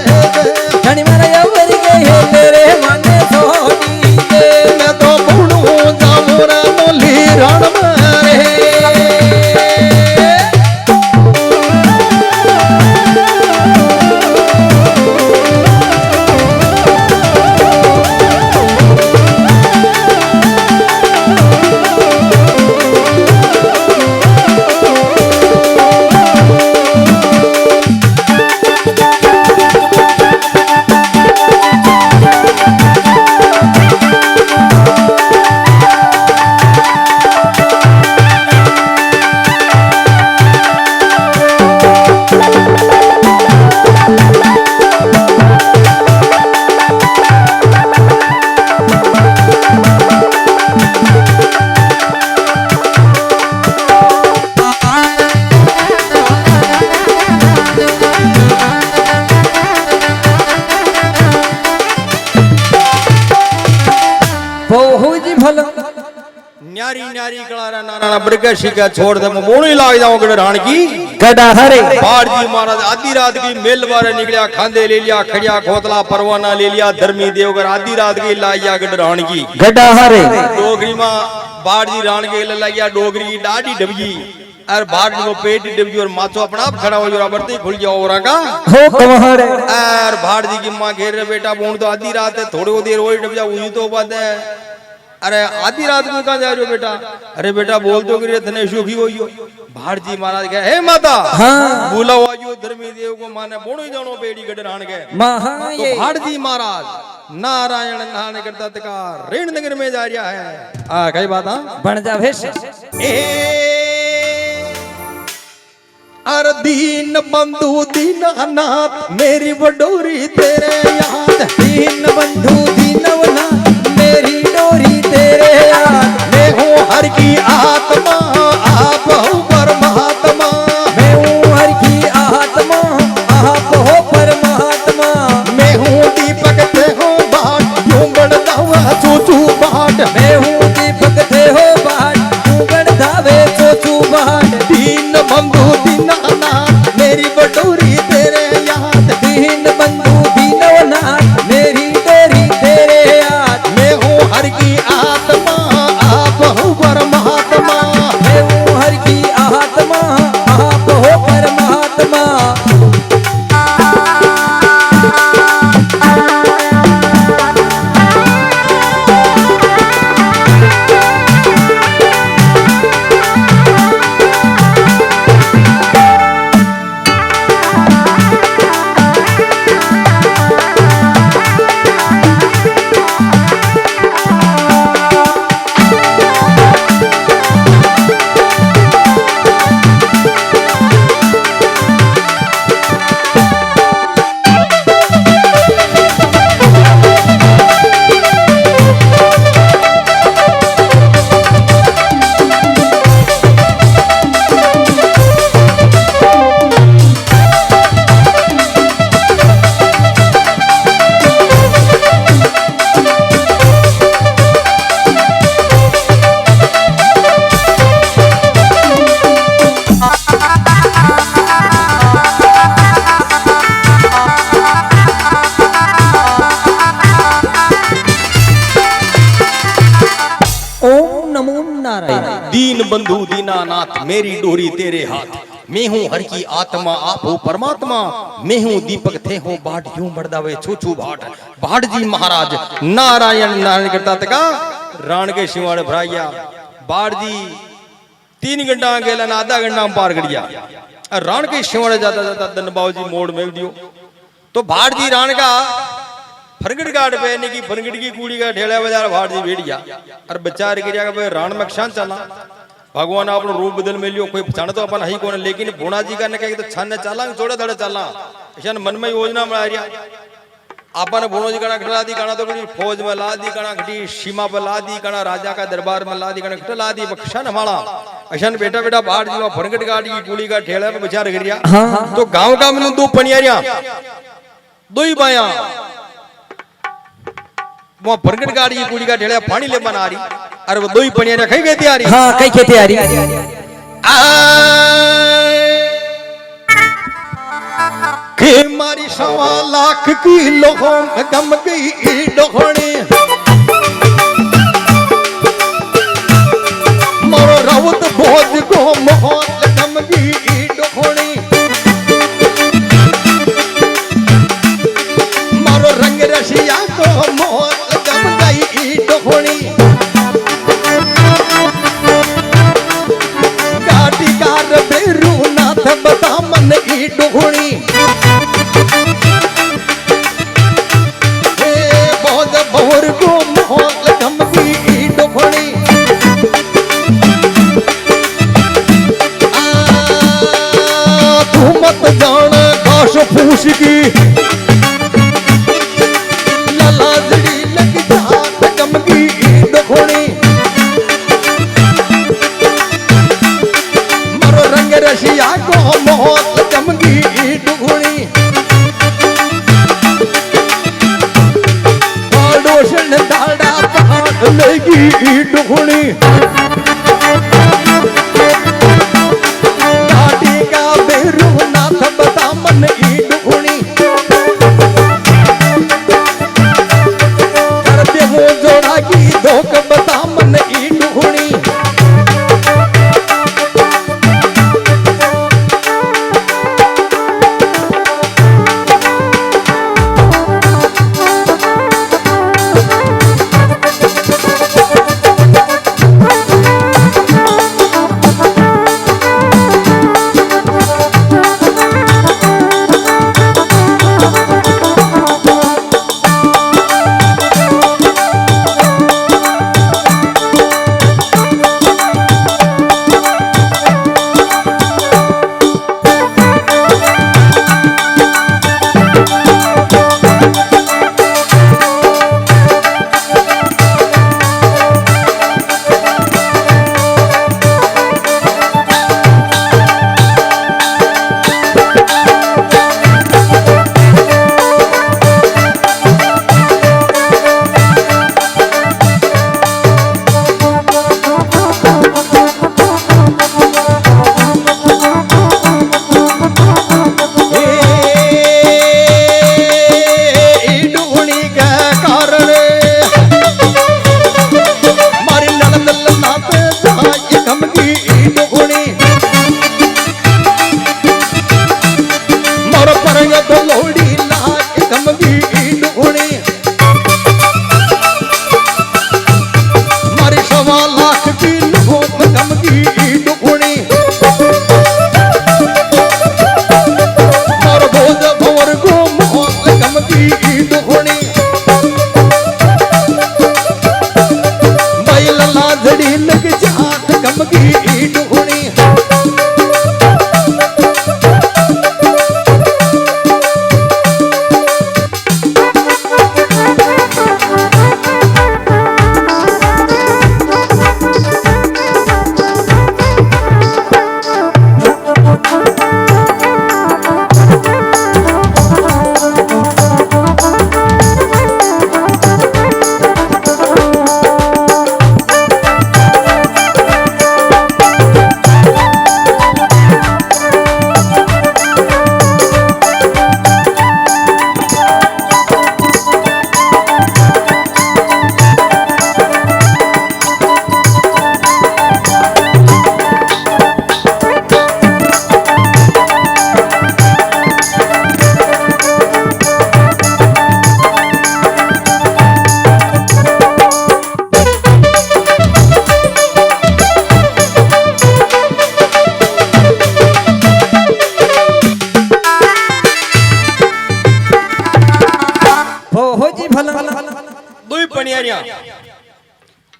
घड़ी मेरा बरगाया तेरे मन छोड़ी दे मैं तो बुणू जाऊं रे मोली रण में न्यारी न्यारी कलारा नाना बरगाशी का छोड़ दे मोणी लाग जाओ गढ़ान की गड़ा हरे भाट जी महाराज आधी रात की मेल बारे निकलिया खांदे ले लिया खड़िया खोतला परवाना ले लिया धर्मी देवगर आधी रात की लाइया गढ़ान की गड़ा हरे डोगरी मां भाट जी राण के लाइया डोगरी डाडी डबगी और भाट जी को पेट डबगी और माचो अपना आप खड़ा हो जो बरते खुल जाओ औरा का हो तुम्हारे और भाट जी की मां घेर रे बेटा बोन तो आधी रात है थोड़ी देर वही डब जा उही तो बात है अरे आधी रात में कहां जा रहे हो बेटा अरे बेटा बोल तो गिरे तने सुखी होइयो भाट जी महाराज कहे हे माता हाँ बुलाओ आजो धर्मी देव को माने बोणी जानो बेड़ी गडरान के महा तो ये भाट जी महाराज नारायण नारायण करता तका रेण नगर में जा रहा है आ कई बात हां बन जा भेष ए अर दीन बंधु दीनानाथ मेरी बडोरी तेरे याद दीन बंधु दीनवनाथ मेरी डोरी तेरे याद मैं हूँ हर की आत्मा आप हो परमात्मा मैं हूँ हर की आत्मा आप हो परमात्मा मैं हूँ दीपक ते हो बाट यूं बढ़ता हुआ चूचू बाट मैं हूँ दीपक थे हो बाट तू गण धावे सोचू बाट दीन बंधु दीनानाथ मेरी बटोरी तेरे याद दीन बंधु दीनवनाथ मेरी डोरी तेरे याद मैं हूँ हर की आत्मा आप हो परमात्मा मैं हूँ हर की बंधु दीनानाथ मेरी डोरी तेरे हाथ मैं हूँ हर की आत्मा आप हो परमात्मा मैं हूँ दीपक थे हो बाट यूं बरदावे छूछू भाट भाट जी महाराज नारायण नारायण करता तका राण के शिवाड़ भराइया बाट जी 3 घंटा गेला ना आधा घंटा पार करिया राण के शिवाड़ जाता जाता धनबाव जी मोड़ मिल दियो तो भाट जी राण का फरगड़ गाड़ पे की फरगड़ की कूड़ी का ढेला बाजार भाट जी भेड़िया और बचार गिरिया का राण में क्षण चला भगवान अपनो रूप बदल में लियो कोई पहचान तो अपन ही कौन लेकिन भोणा जी का ने कहे तो छाने चला थोड़ा थोड़ा चला ऐसा मन में योजना बना रिया अपन भोणो जी कणा घटा दी कणा तो फौज में ला दी कणा घटी सीमा पर ला दी कणा राजा का दरबार में ला दी कणा घटा ला दी बख्शन हमारा ऐसा बेटा बेटा बाहर जी फरगट गाड़ी की कुली का ठेला पे विचार गिरिया तो गांव का मैंने 2 पनियारिया 2 ही बाया वो फरगट गाड़ी की कुली का ठेला पानी ले बना रही अरे वो 2 ही पनियारिया कहीं गई तैयारी हाँ कई के तैयारी के मारी 1.25 लाख की लोगों में गम गई डोहनी मारो रावत भोज को मोहत गम गई डोहनी मारो रंग रसिया को मोहत गम गई डोहनी गाड़ी कार बेरू नाथ बता मन की डोहनी बहुर को मोहत गम की डोहनी तू मत जान काश फूस की ललाजड़ी लग जात गम की डोहनी मरो रंग रसिया को मोहत गम की डोहनी डोशन डालडा पहाड़ लेगी डोहनी गाड़ी का बेरू नाथ बता मन की डोहनी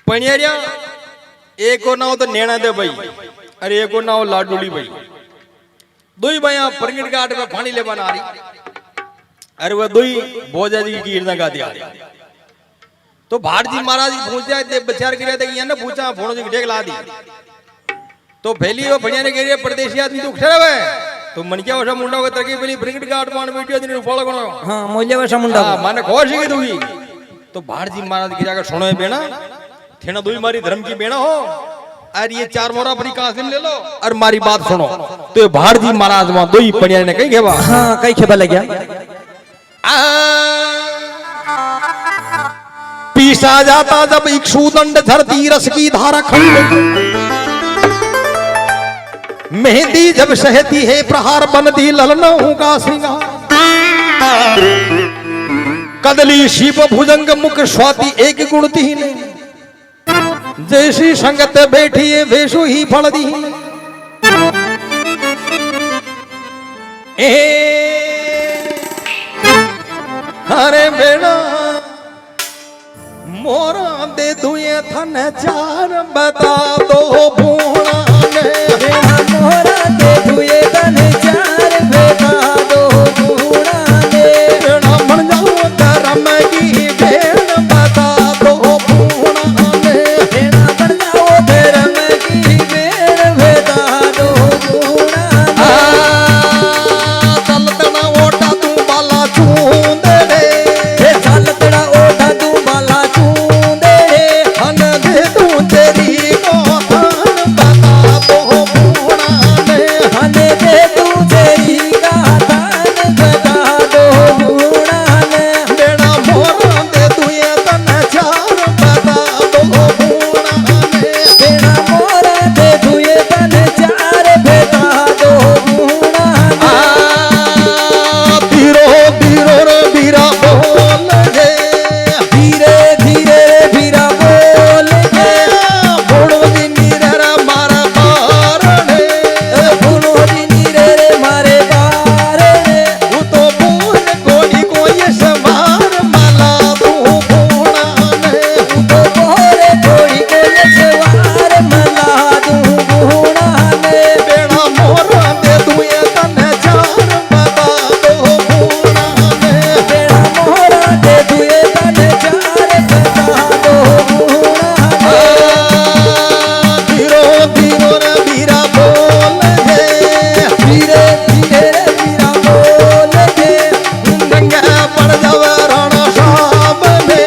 पणियारिया एक को नाव तो नैना दे भाई अरे एक को नाव लाडूली भाई दो ही भैया प्रगट घाट में पानी ले बना रही अरे वह दो ही भोजा जी की कीर्तन गाती आ रही तो भाट जी महाराज पूछ जाए बचार गिरा थे ना पूछा फोड़ो जी ढेक ला दी तो पहली वो बढ़िया ने कह परदेशी आदमी तो खड़ा है तो मन क्या वशा मुंडा को तरकी पहली प्रगट घाट मान वीडियो दिन फॉलो करो हां मोले वशा मुंडा माने खुश ही दूंगी तो भाट जी महाराज की जाकर सुनो है बेना थेना दो ही मारी धर्म की बेना हो और ये चार मोरा अपनी कासिम ले लो और मारी बात सुनो तो ये भाट जी महाराज वहां दो ही बढ़िया ने कही खेवा हां कई खेबा लग गया पीसा जाता जब इक्षुदंड धरती रस की धारा खंड मेहंदी जब सहती है प्रहार बनती ललनों का श्रृंगार कदली शिव भुजंग मुख स्वाति एक गुण तीन जैसी संगत बैठी है वेशु ही फल दी अरे बेड़ा मोरा दे दुए थन चार बता दो बूढ़ा ने मोरा दे दुए तन चार बता दो बूढ़ा ने बेड़ा मन जाओ धर्म की भेड़ बता दो बूढ़ा ने बेड़ा बन जाओ धर्म की भेड़ बता दो बूढ़ा ने चल तना ओटा तू बाला चूंद रे चल तड़ा ओटा तू बाला चूंद रे हन दे तू तेरी को थान बता दो बूढ़ा ने हने दे तू तेरी का दान बता दो बूढ़ा ने बेड़ा मोरा दे दुए तन चार बता दो बूढ़ा ने बेड़ा मोरा दे दुए तन चार बता दो बूढ़ा ने धीरो धीरो रे बीरा बोल गे धीरे धीरे भीरा बोल के बोलो दिनी रे मारा मार रे फूलो दिनी रे मारे बार रे वो तो बोल कोई कोई समार माला तू बूढ़ा ने तो बोरे कोई कोई सवार मला दूं बूढ़ा ने बेड़ा मोरा दे दुए तन चार बता दो बूढ़ा ने बेड़ा मोरा दे दुए तन चार बता दो बूढ़ा ने धीरो धीरो रे बीरा बोल गे धीरे धीरे भीरा बोल के गंगा पड़ जावे राणा साहब ने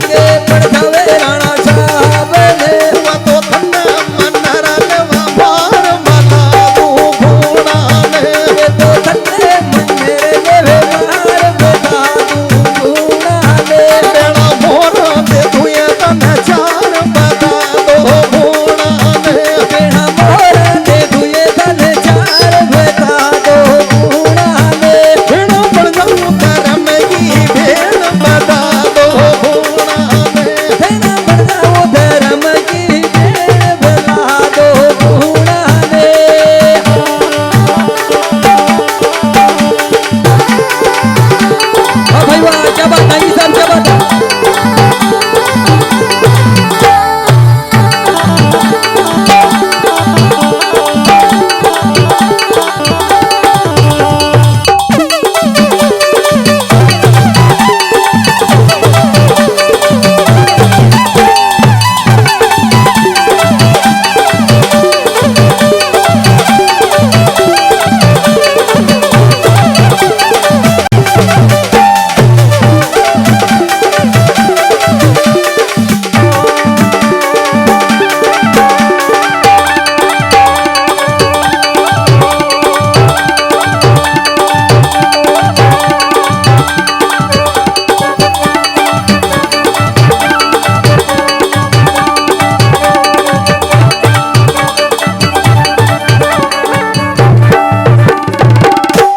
के पड़ जावे राणा साहब ने वो तो थन्ना मनरा ने मार माला तू बूढ़ा ने ये तो थन्ने मन मेरे व्यवहार बता दूं बूढ़ा ने बेड़ा मोरा दे दुए तन चार बता दो बूढ़ा ने बेड़ा मोरा दे दुए तन चार बता दो बूढ़ा ने बेड़ा पड़ जाऊं धर्म की भेड़ बता दो बूढ़ा ने तेरा बन जाओ धर्म की भेड़ बता दो बूढ़ा ने हाँ भाई वाह क्या बात है सर क्या बात है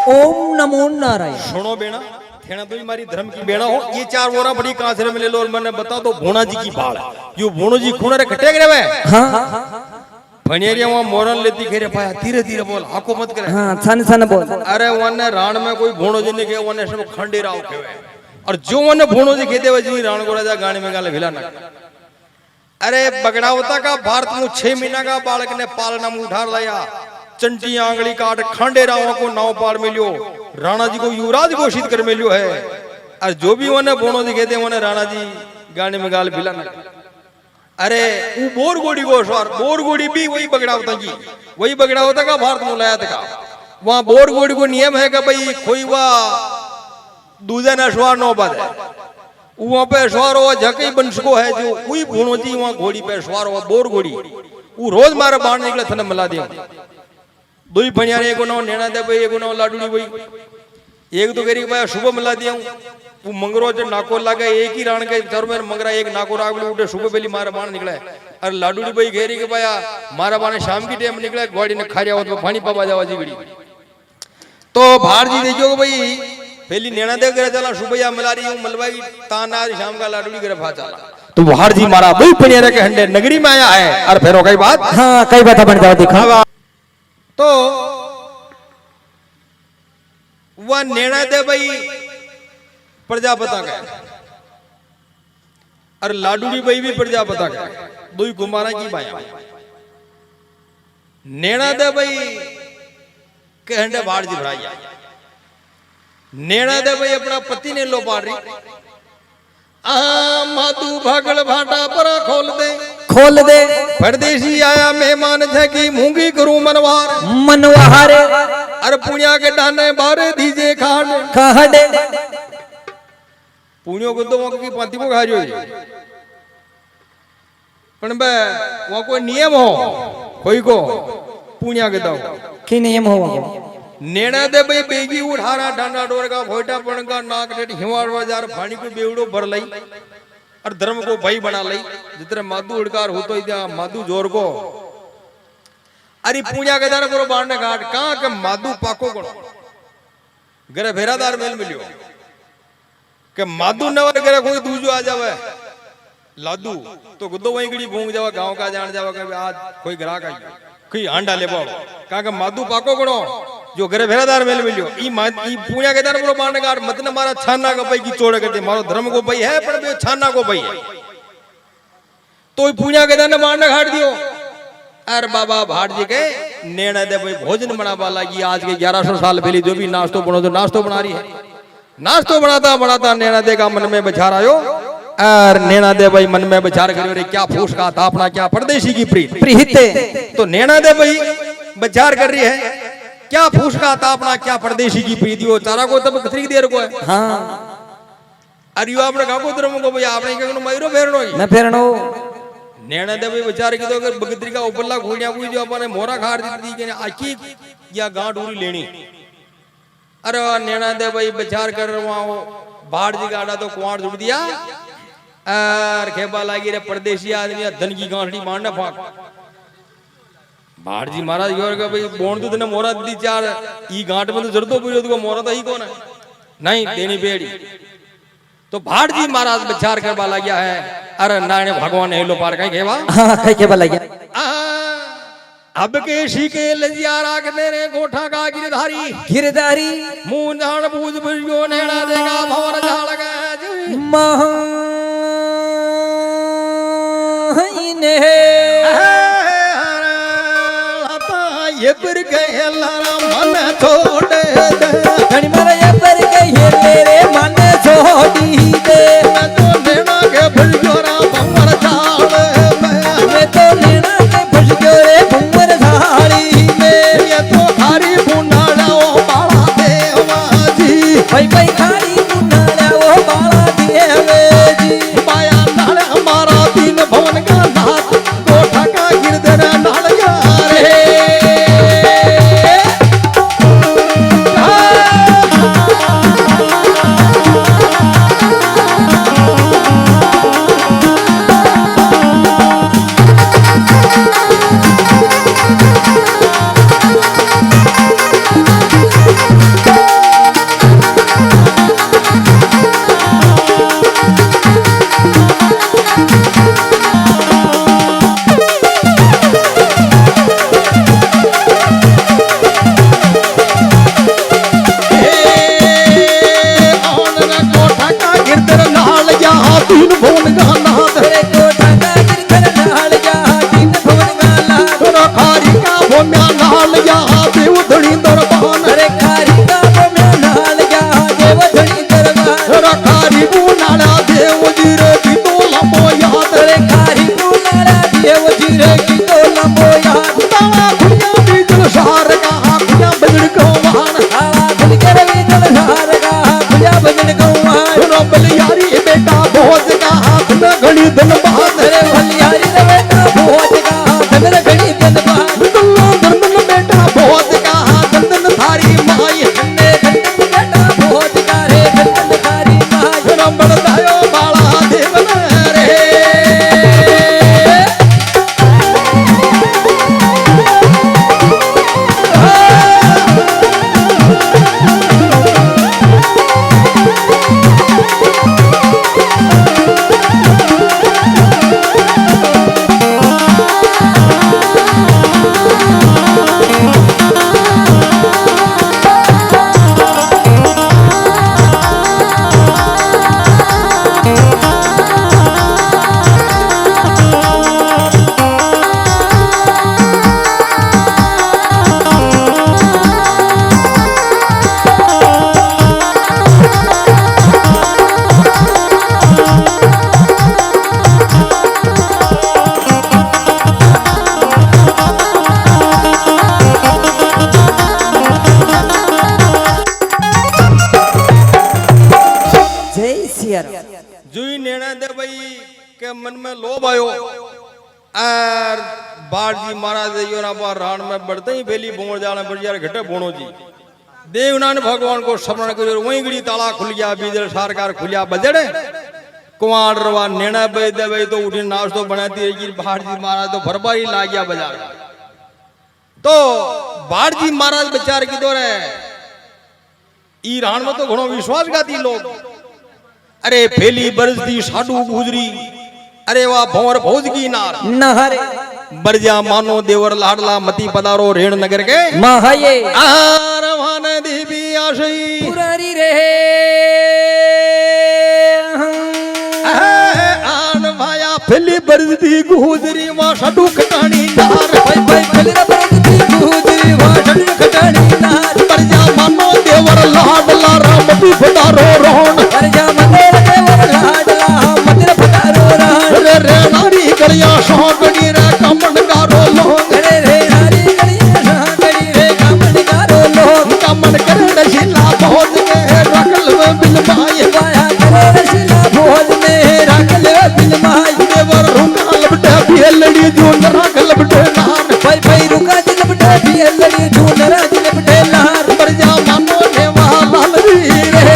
ओम नमो नारायण सुनो बेना थेना तो ही मारी धर्म की बेना हो ये चार वोरा बड़ी कांसरे में ले लो और मैंने बता दो भोना जी की बाल यो भोनो जी खूना रे खटे करे वे हाँ फणियरिया वहां मोरन लेती खेरे पाया धीरे धीरे बोल हाको मत करे हाँ सन सन बोल अरे वने राण में कोई भोनो जी ने के वने सब खंडेराव केवे और जो मन भूणो जी कहते हुए जी राण को राजा गाने में गाले भिला ना अरे बगड़ावता का भारत में 6 महीना का बालक ने पालना में उठा लिया चंटी आंगली काट खांडे रावों को नाव पार मिलियो राणा जी को युवराज घोषित कर मिलियो है और जो भी उन्हें भूणो जी कहते उन्हें राणा जी गाने में गाल भिला ना अरे वो बोरगोड़ी को सवार बोरगोड़ी भी वही बगड़ावता की वही बगड़ावता का भारत में लाया था वहां बोरगोड़ी को नियम है कि भाई कोई वह दूजा ना सवार नो बात है वहां पे सवार हुआ झकई वंश को है जो कोई भूणो जी वहां घोड़ी पे सवार हुआ बोरगोड़ी वो रोज मारे बाहर निकले थने मिला दिया दो ही फणिया ने एक नाव नैना दे भाई एक नाव लाडूड़ी भाई एक तो करी भाई सुबह मिला दिया वो मंगरो जो नाको लगा एक ही राण के चर में मंगरा एक नाको रागड़ी उठे सुबह पहली मारा बाण निकला और लाडूड़ी भाई घेरी के भाया मारा बाण शाम की टाइम निकला गाड़ी ने खा जाओ तो पानी पापा जावा जी तो भार जी देखियो भाई पहली नैना दे करे चला सुबह मिला रही हूँ मलबाई ताना शाम का लाडूड़ी करे भा चला तो भार जी मारा दो फणिया के हंडे नगरी में आया है और फिर कई बात हाँ कई बात बन जाओ देखा तो वह नैना दे भाई प्रजापता का और लाडूड़ी भाई भी प्रजापता का दो ही कुमारा की बाया नैना दे भाई कहंडे भाड़ जी भराइया नैना दे भाई अपना पति ने लो पाड़ रही माधु भागल भाटा पर खोल दे परदेसी आया मेहमान है कि मूंगी करूं मनवार अरे पुण्या के डाने बारे दीजे खाड़े पुण्यो को तो वहां की पाती को खारियो पण बे वहां कोई नियम हो कोई को पुण्या के दो की नियम हो नेना दे भाई बेगी उठारा डांडा डोर का भोटा पण का नाक डेट हिमार बाजार फानी को बेवड़ो भर लई और धर्म को भाई बना लई जितने माधु उड़कार हो तो इतना माधु जोर को अरे पूजा के दार पूरा बांधने घाट कहां के माधु पाको को गरे भेरादार मेल मिलियो के माधु नवर गरे कोई दूजो आ जावे लादू तो गुद्दो वहीं गड़ी भूंग जावा गांव का जान जावा के आज कोई ग्राहक आई कोई हांडा ले पाओ कहा के माधु पाको गणो जो घरे भेरादार मेल मिलियो ई पूजा के दार पूरा बांधने घाट मत न मारा छाना का भाई की चोड़ करते मारो धर्म को भाई है पर बे छाना को भाई है तो पूजा के दार ने बांधने घाट दियो अरे बाबा भाट जी के नेड़ा दे भाई भोजन बनावा लगी आज के 1100 साल पहले जो भी नाश्तो बनो तो नाश्तो बना रही है नाश्तो बनाता बनाता नैना दे का मन में विचार आयो और नैना दे भाई मन में विचार करियो रे क्या फूस का था अपना क्या परदेशी की प्रीत तो नैना दे भाई विचार कर रही है क्या फूस का था अपना क्या परदेशी की प्रीति हो चारा को तब कितनी देर को है हाँ अरे यो आपने काको धर्म को भाई आपने क्या मयूरो फेरनो न फेरनो नैना दे भाई विचार की तो अगर बगतरी का उपरला घोड़िया हुई जो अपने मोरा खार दी थी आखी या गांठ उरी लेनी अरे नैना दे भाई विचार कर वहां बाहर जी गाड़ा तो कुआर जुड़ दिया और खेपा लागी रे परदेशी आदमी धन की गांठी मारना फाक बाहर जी महाराज योर का भाई बोन तो तने मोरा दी चार ई गांठ में तो जरूरत पूरी तो मोरा तो ही कौन है नहीं देनी बेड़ी तो भाट जी महाराज विचार करवा लगा है अरे नारायण भगवान हेलो पार कहीं केवा हाँ कहीं के लगा अब के शीके लजिया राख तेरे गोठा का गिरधारी मुंह झाड़ बूझ बुझो नेड़ा देगा भवर झाड़ गए महीने ये पर गए मन छोड़ दे धनी मारा ये पर गए तेरे मन छोड़ी दे मैं तो नैना के भुजोरा भवर झाड़ मैं तो नैना के भुजोरे भवर झाड़ी में ये तो खारी बुनाड़ा ओ बाला देवा जी भाई भाई खारी बुनाड़ा ओ बाला देवे जी माया नाल हमारा तीन भवन का नाथ गोठा का गिरधर नाल यारे गौवान आवा खुल के रवि जल धार का खुजा भजन गौवान सुनो बलियारी बेटा भोज का हाथ में घड़ी धनबाद अरे भलियारी रे बेटा भोज का हाथ में घड़ी धनबाद दुल्लो धर्मन बेटा भोज का हाथ धन थारी माई ने गंदन बेटा भोज का रे गंदन थारी माई सुनो बड़दायो बाला देवन रे जुई निर्णय दे भाई के मन में लोभ आयो और बाजी महाराज यो ना पर राण में बढ़ते ही बेली बोण जाने बढ़िया घटे बोणो जी देवनान भगवान को स्मरण करो वही गड़ी ताला खुल गया बीजल सरकार खुलिया बजड़े कुआर रवा निर्णय बे दे तो उठी नाश्तो बनाती रही बाजी महाराज तो भरबाई ला गया बाजार तो बाजी महाराज बेचार की दो रे ई राण में तो घणो विश्वास गाती लोग अरे फेली बरसदी साडू गुजरी अरे वाह भंवर भौज की नार नहरे बरजा मानो देवर लाडला मती पदारो रेण नगर के महाये आरवान देवी आशई पुरारी रे आन भाया फेली बरसदी गुजरी वा साडू खटाणी नार भाई भाई फेली बरसदी गुजरी वा साडू खटाणी नार बरजा मानो देवर लाडला मती पदारो रोण बरजा मानो देवर लाडला मती पदारो रोण रे नारी गलिया शौकड़ी रे कमन गारो लोग रे नारी गलिया शौकड़ी रे कमन गारो लोग कमन करे शिला भोज के रखल बिल माई वाया करे शिला भोज में रखल बिल माई देवर रुका लबटे बिलड़ी जो रखल बटे नान भाई भाई रुका लबटे बिलड़ी जो रखल बटे नान बरजा मानो देवा लाल रे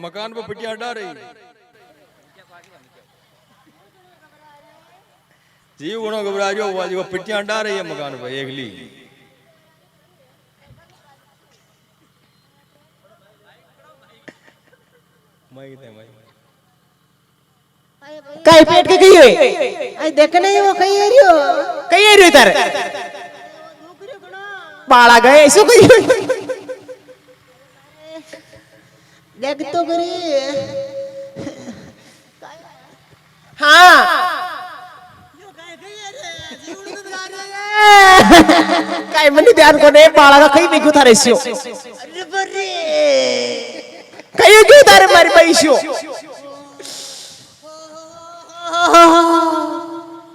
मकान पर पिटिया हटा रही जी वो घबरा जो हुआ जी वो पिटिया हटा रही है मकान पर एकली कई पेट के कही हुई आई देख नहीं वो कहीं एरियो कही एरियो तार पाला गए ऐसे कही देख तो करी हाँ काय मनी ध्यान को ने पाला का कहीं नहीं क्यों था रेसियो कहीं क्यों था रे मारी पैसियो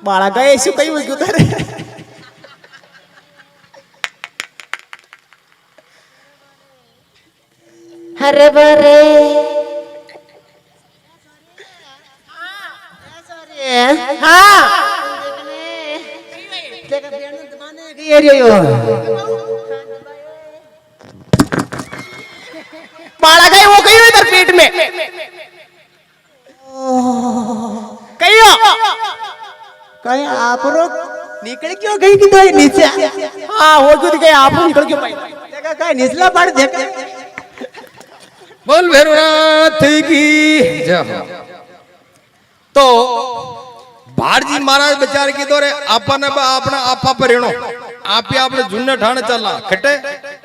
बाला गए ऐसे कहीं क्यों था रे हरे भरे हाँ पाला गए वो कहीं इधर पेट में कहीं कहीं आप लोग निकल क्यों गई कि नीचे हाँ वो क्यों गए आप निकल क्यों पाई देखा कहीं निचला पड़ देखा बोल भैरवनाथ की जय। तो भारजी महाराज बेचारे की दौरे अपन अपना आपा पर रेणो आप अपने जुन्ने ठाणे चलना खट्टे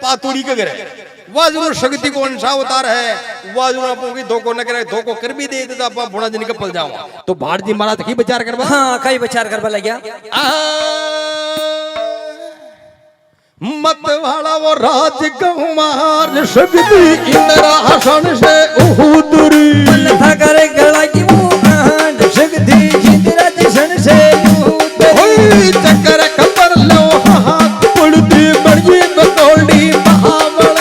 पातुड़ी के करे वह जरूर शक्ति को अंशा अवतार है वह जरूर आपको की धोखो न करे धोखो कर भी दे तो आप बुढ़ा दिन के पल जाओ तो भारजी महाराज की विचार करवा हाँ कई विचार करवा लग गया मत वाला वो राजकुमार शक्ति इंद्रासन से उहुदरी था करे गला की मुहान शक्ति इंद्रासन से होई चक्कर खबर लो हाथ पड़ती बड़ी बतौड़ी महावल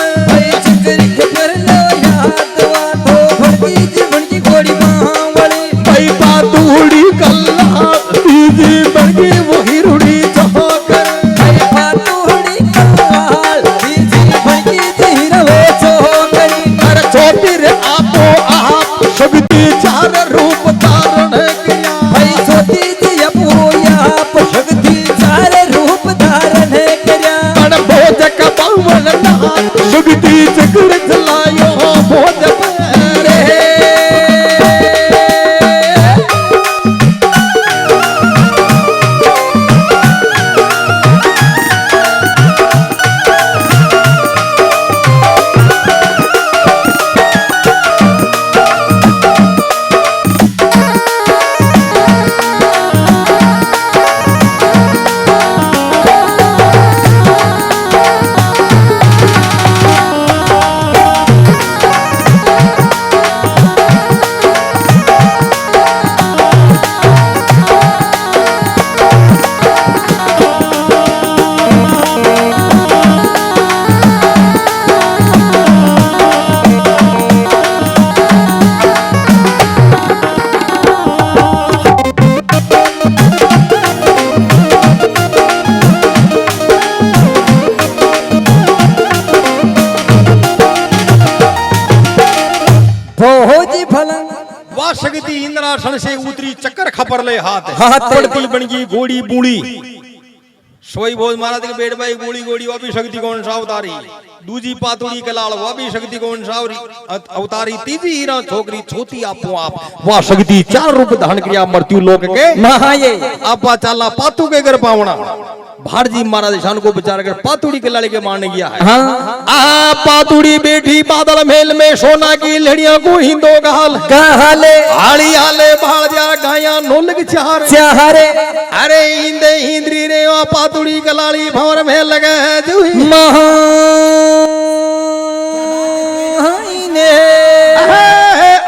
चक्कर खबर लो याद वातो भड़की जीवन की गोड़ी महावल भाई पातूड़ी कल्ला तीजी बड़ी वही रुड़ी चौकर छोटी रे आपो आप शक्ति चार रूप धारण किया भाई छोटी जी अपो आप शक्ति चार रूप धारण किया कण भोज का पावन नाथ शक्ति चक्र चलायो भोज रे वाह शक्ति इंद्रासन से उतरी चक्कर खपर ले हाथ पड़ती बन गई गोड़ी बूढ़ी सोई भोज महाराज के बेट भाई गोड़ी गोड़ी वह भी शक्ति कौन सा अवतारी दूजी पातुड़ी के लाल वह भी शक्ति कौन सा अवतारी तीजी हीरा छोकरी छोटी आपो आप वाह शक्ति चार रूप धारण किया मृत्यु लोक के महाये आपा चाला पातू के घर पावना भारजी महाराज शान को विचार कर पातुड़ी के लड़के मारने गया है हाँ पातुड़ी बैठी बादल मेल में सोना की लड़ियां को हिंदो गाल हाले आली हाले भाल जा गाया नोलक चार चारे अरे हिंदे हिंद्री रे पातुड़ी कलाली भंवर में लगे है जो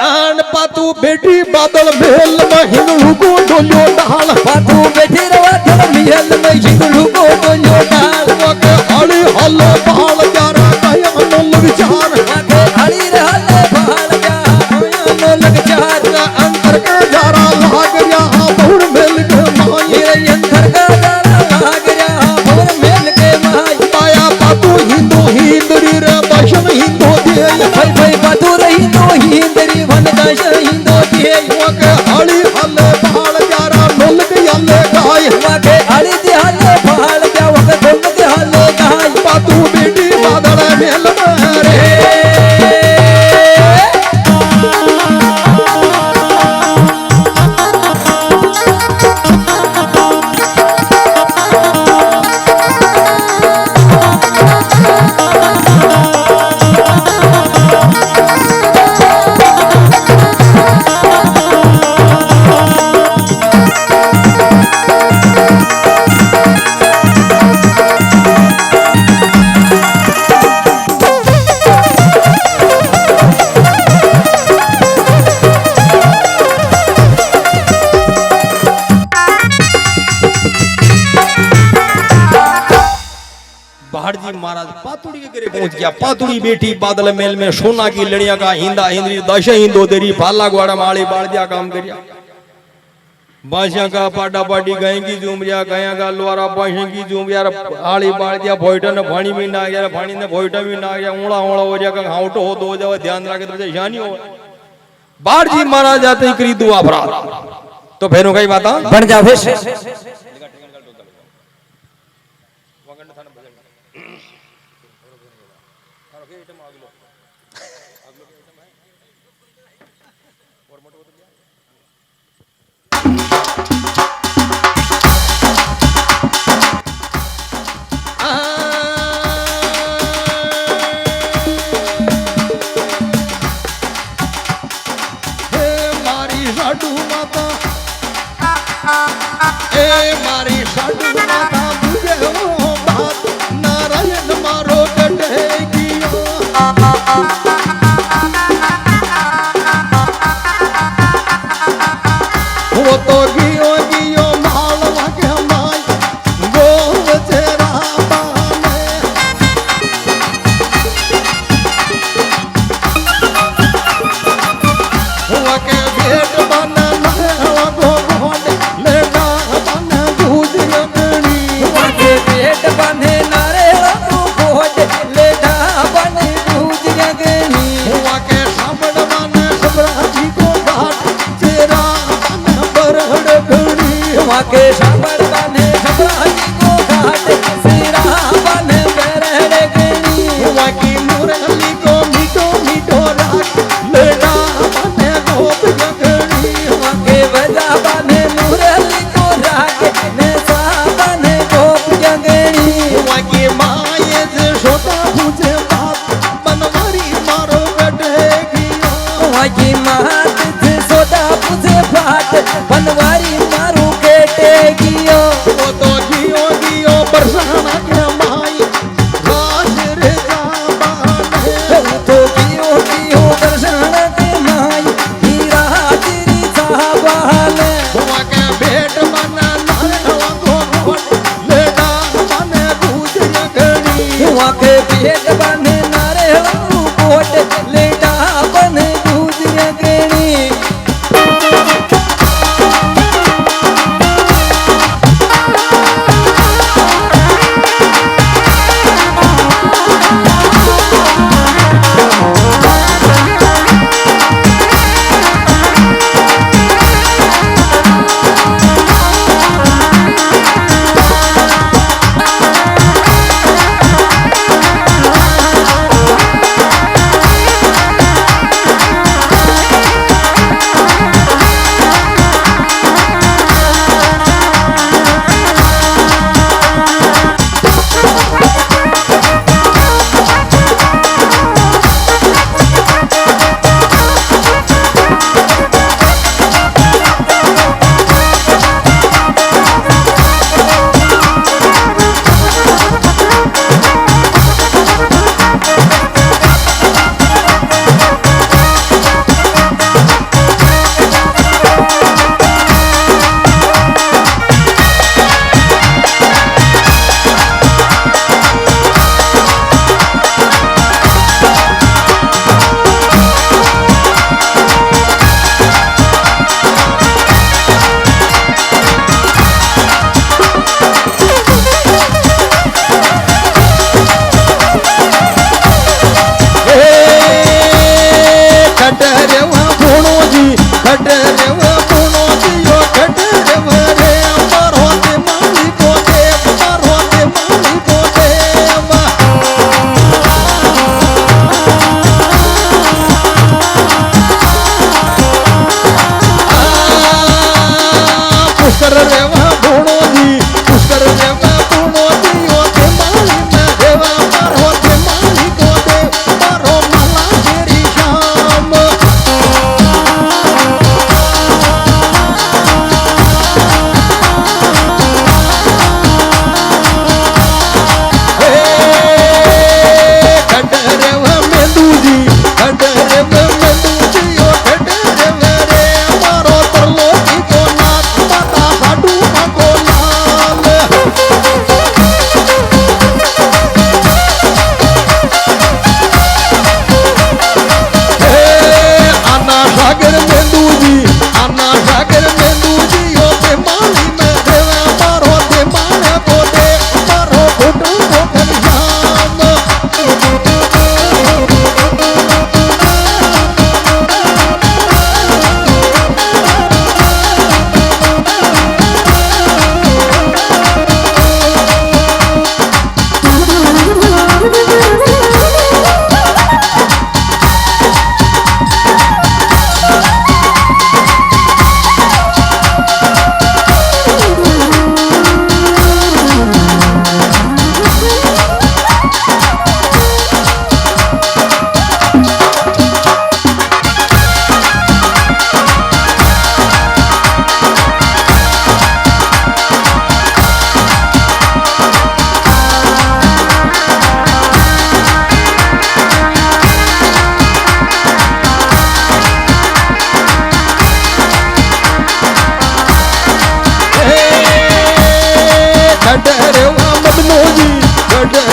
आन पातू बेटी बादल मेल में हिंदू को डोलो डाल पातू बेटी रवा थल महल में हिंदू को डोलो डाल के हली हल्ले भाल जा गाया नोलक चार के हली हल्ले भाल जा गाया नोलक चार अंतर का जारा लाग रहा बहुर मेल के माई अंतर का जारा लाग रहा बहुर मेल के माई पाया पातू हिंदू हिंदरी रे बशन हिंदू दे भाई भाई पातू रही तो हिंदरी वन दश हिंदू दे के हली हल्ले भाल जारा नोलक यल्ले गाय के हली दे हल्ले भाल जा वक दोल दे हल्ले गाय पातू बेटी बादल मेल में रे पहुंच गया। पातुड़ी बेटी बादल मेल में सोना की लड़ियां का हिंदा हिंदी दश हिंदो देरी भाला ग्वाड़ा माड़ी बाड़ दिया काम करिया। बांसिया का पाटा पाटी गाय की झूमरिया गाया का लोहारा बांसिया की झूमरिया आड़ी बाड़ दिया। भोईटा ने भाणी में ना गया, भाणी ने भोईटा में ना गया। ऊड़ा ऊड़ा हो जाएगा, हाउटो हो दो जाओ, ध्यान रखे तो शानी हो। बाढ़ जी मारा जाते ही करी दुआ अपराध तो फेरू कई बात बन जाओ फिर के सांबर बने सबराजी को घाट सिरा बने बेरड़े गनी हुआ की मुरली को मीठो मीठो राख लेना बने गोप जगनी हुआ के बजा बने मुरली को राख ने सा बने गोप जगनी हुआ की माये से छोटा पूछे बाप बनवारी मारो गटेगी हुआ की मात से छोटा पूछे बात बनवारी मारो गियो वो तो जियो जियो बरसाना के माई राज रे जाबाने वो तो जियो जियो बरसाना के माई हीरा तेरी जाबाने हुआ के बेट बना नारे हवा को लेडा बने दूध जगनी हुआ के बेट बने नारे हवा को लेडा बने दूध जगनी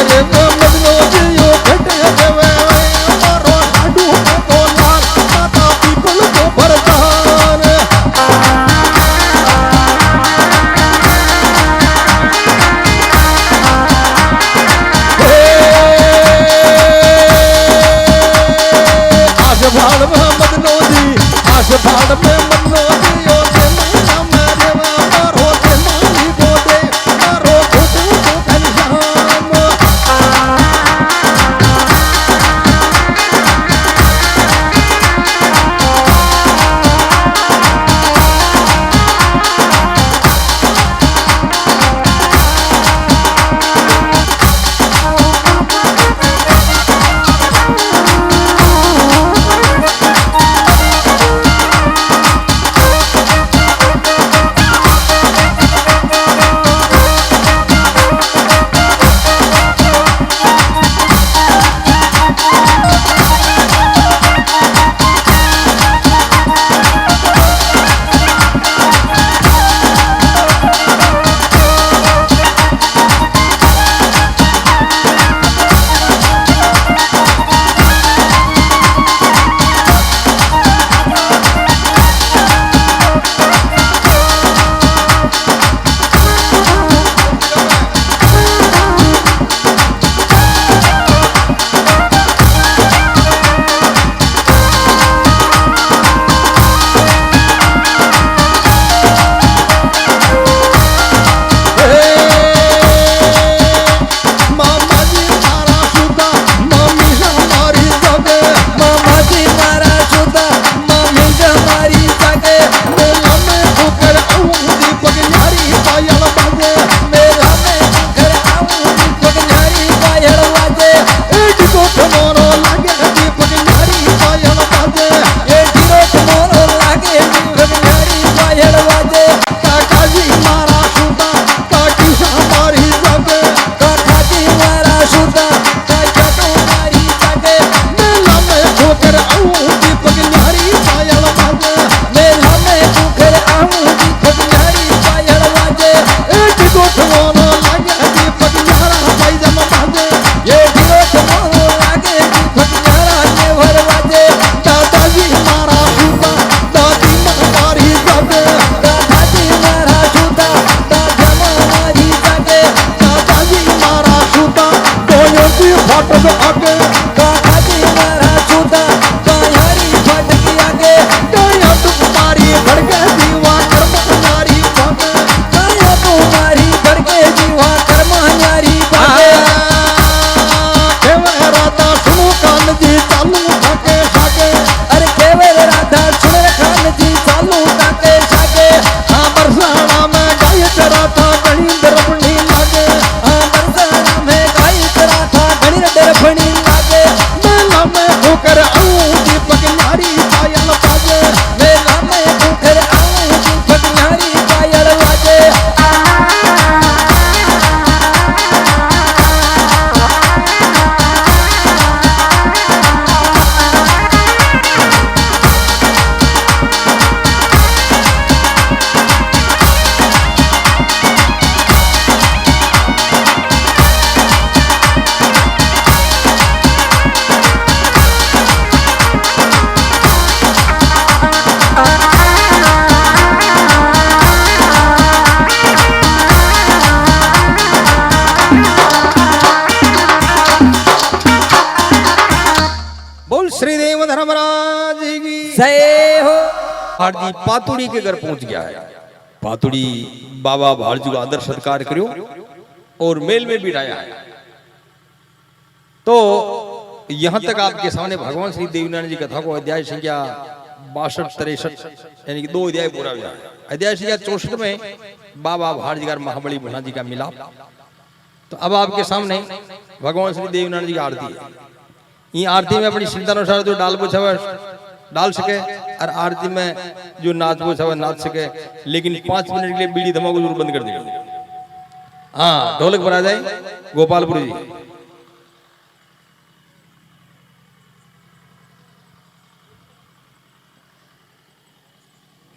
मेरे मदनो जियो घटे देवे मारो लाडू को लाल माता पीपल को बरदान भाड़ में मदनो दी आस भाड़ में मदनो दियो के महीना में देवा मारो के मानी बोदे मारो खुदू को घनश्याम श्रीदेव धर्मराज की जय हो। भाड़जी पातुड़ी के घर पहुंच गया है। पातुड़ी बाबा भाड़जू का आदर सत्कार करो और मेल में बिठाया है। तो यहां तक आपके सामने भगवान श्री देवनारायण जी कथा को अध्याय संख्या 62-63 यानी कि 2 अध्याय पूरा हुआ। अध्याय संख्या 64 में बाबा भाड़जी का महाबली भोला जी का मिलाप। तो अब आपके सामने भगवान श्री देवनारायण जी की आरती है। ये आरती में अपनी श्रद्धानुसार जो डाल पूछा डाल सके और आरती में जो नाच पूछा नाच सके, लेकिन 5 मिनट के लिए बीड़ी धमाको जरूर बंद कर देंगे। हाँ, ढोलक पर आ जाए गोपालपुर जी।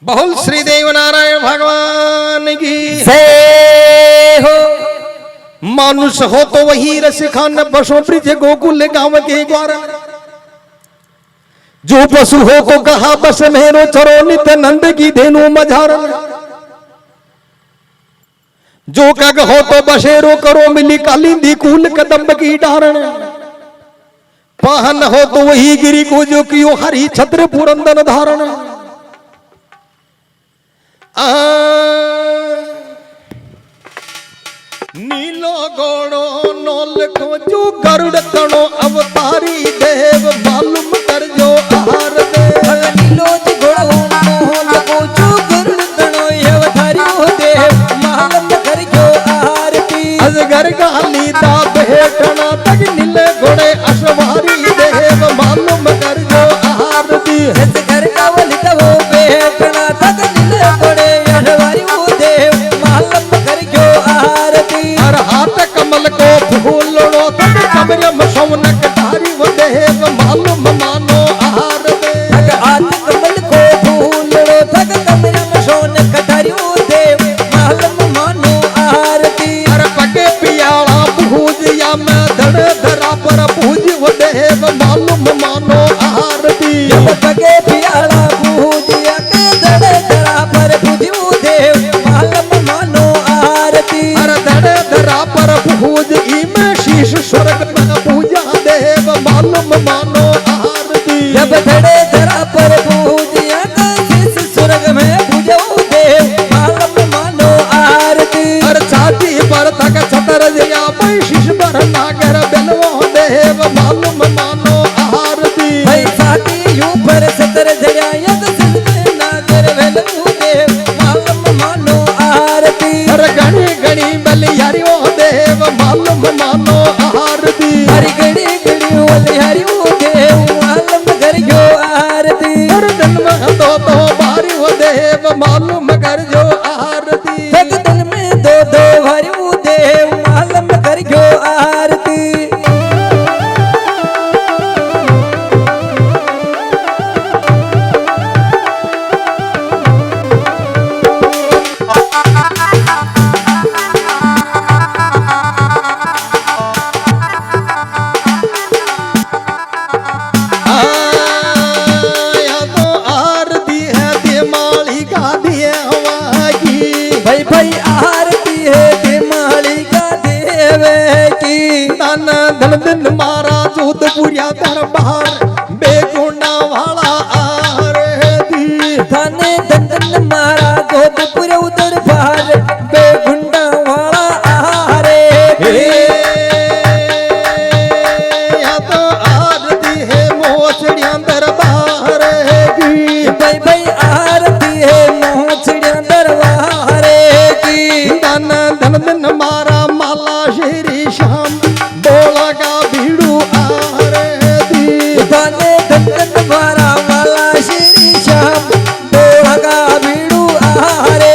बहुल श्री देव नारायण भगवान की जय हो। मानुष हो तो वही रस खान बसो ब्रिज गोकुल गांव के ग्वार जो पशु हो तो कहा बस मेरो चरो नित नंद की धेनु मझार जो कग हो तो बसेरो करो मिली कालिंदी कूल कदम्ब की डारण पाहन हो तो वही गिरी को जो कियो हरि छत्र पुरंदन धारण नीलो गोड़ो नोल को जो गरुड़ तणो अवतारी देव मालूम कर जो आहार दे नीलो घोड़ो नोल को जो गरुड़ तणो अवतारी देव मालूम कर जो आरती अजगर गाली दा भेटना तक नीले घोड़े अश्वारी देव मालूम कर जो आहार दी अजगर कावली तवो भेटना तक नीले घोड़े अश्वारी देव मालूम कर जो आरती हर हाथ कमल को फूलड़ो तक कमरम सौनक धारी वो देव मालूम मानो आहार दे हाथ कमल को फूलड़ो तक कमरम सौनक धारी देव मालूम मानो आरती हर पगे पियाला पूज या मैं धड़ धरा पर पूज वो देव मालूम मानो आहार दी जब पगे पियाला पूजिया के धड़े धरा पर पूजू देव मालूम मानो आरती हर धड़ धरा पर पूज इमे शीश स्वर्ग में पूजा देव मालूम मानो आहार दी जब धड़े धरा पर पूजिया के शीश स्वर्ग में पूजू देव मालूम मानो आरती हर छाती पर तक छतर जया शीश पर नागर बेलवो देव मालूम मानो आहार दी भाई साथी यूं पर सतर जड़ाया तो सिर नागर वेलू देव मालूम मानो आरती हर गणी गणी बलियारी ओ देव मालूम मानो आहार दी हरि गड़ी गड़ी बोले हरि देव मालूम कर जो आरती हर जन्म दो बारी ओ देव मालूम कर जो आहार दी एक दिन में दो हरि देव मालूम कर जो आरती आया तो आरती है दे माली का दिए हवा की भाई भाई आरती है के मालिका देवे की तन धन दिन मारा जोधपुरिया दरबार बेगुना वाला आरती थाने दंदन मारा गोदपुर उधर बाहर बेगुंडा वाला आरे या तो आरती है मोचड़िया दरबार की भाई भाई आरती है मोचड़िया दरबारे की धन धन दिन मारा माला श्री श्याम बोला का भीड़ू आरती थाने दंदन मारा वाला श्री श्याम बोला का भीड़ू आरे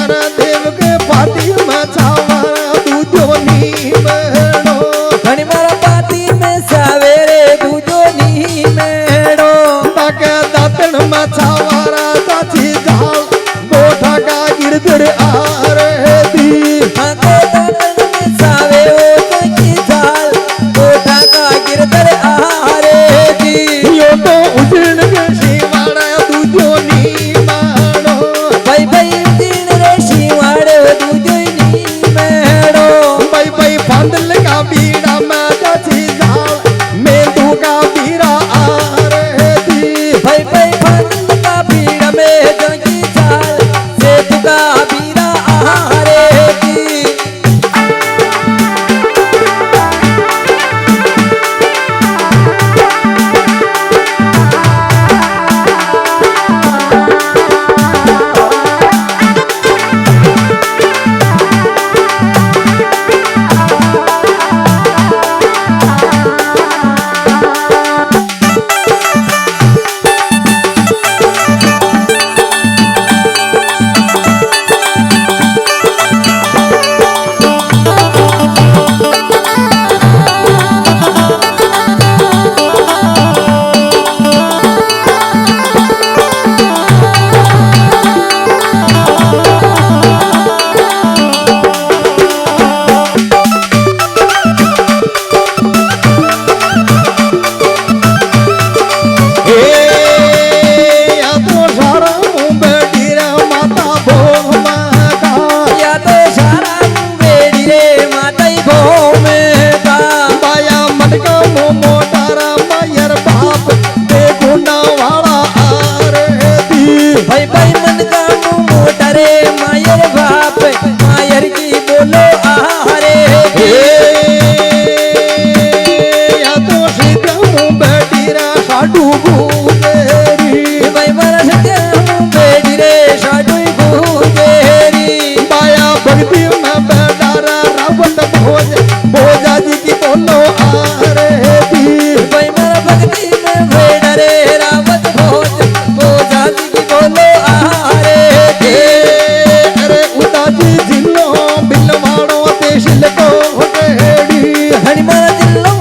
अरे देव के पाती में चावरा दूधो नी बहनो घणी मारा पाती में सवेरे दूजो नी मेड़ो ताके दातन में चावरा ताची जाल गोठा का गिरधर आरती आके दातन में सावे ओ की जाल गोठा का गिरधर आ साडू गुजेरी भाई मारा सत्य बेटी रे साडू गुजेरी माया भक्ति में बैठारा रावत भोज भोजा जी की बोलो आरे दी भाई मारा भक्ति में बेटा रे रावत भोज भोजा जी की बोलो आरे दी अरे उदाजी जिलो बिलवाड़ो देशिल को होटेड़ी हनी मारा दिल्लो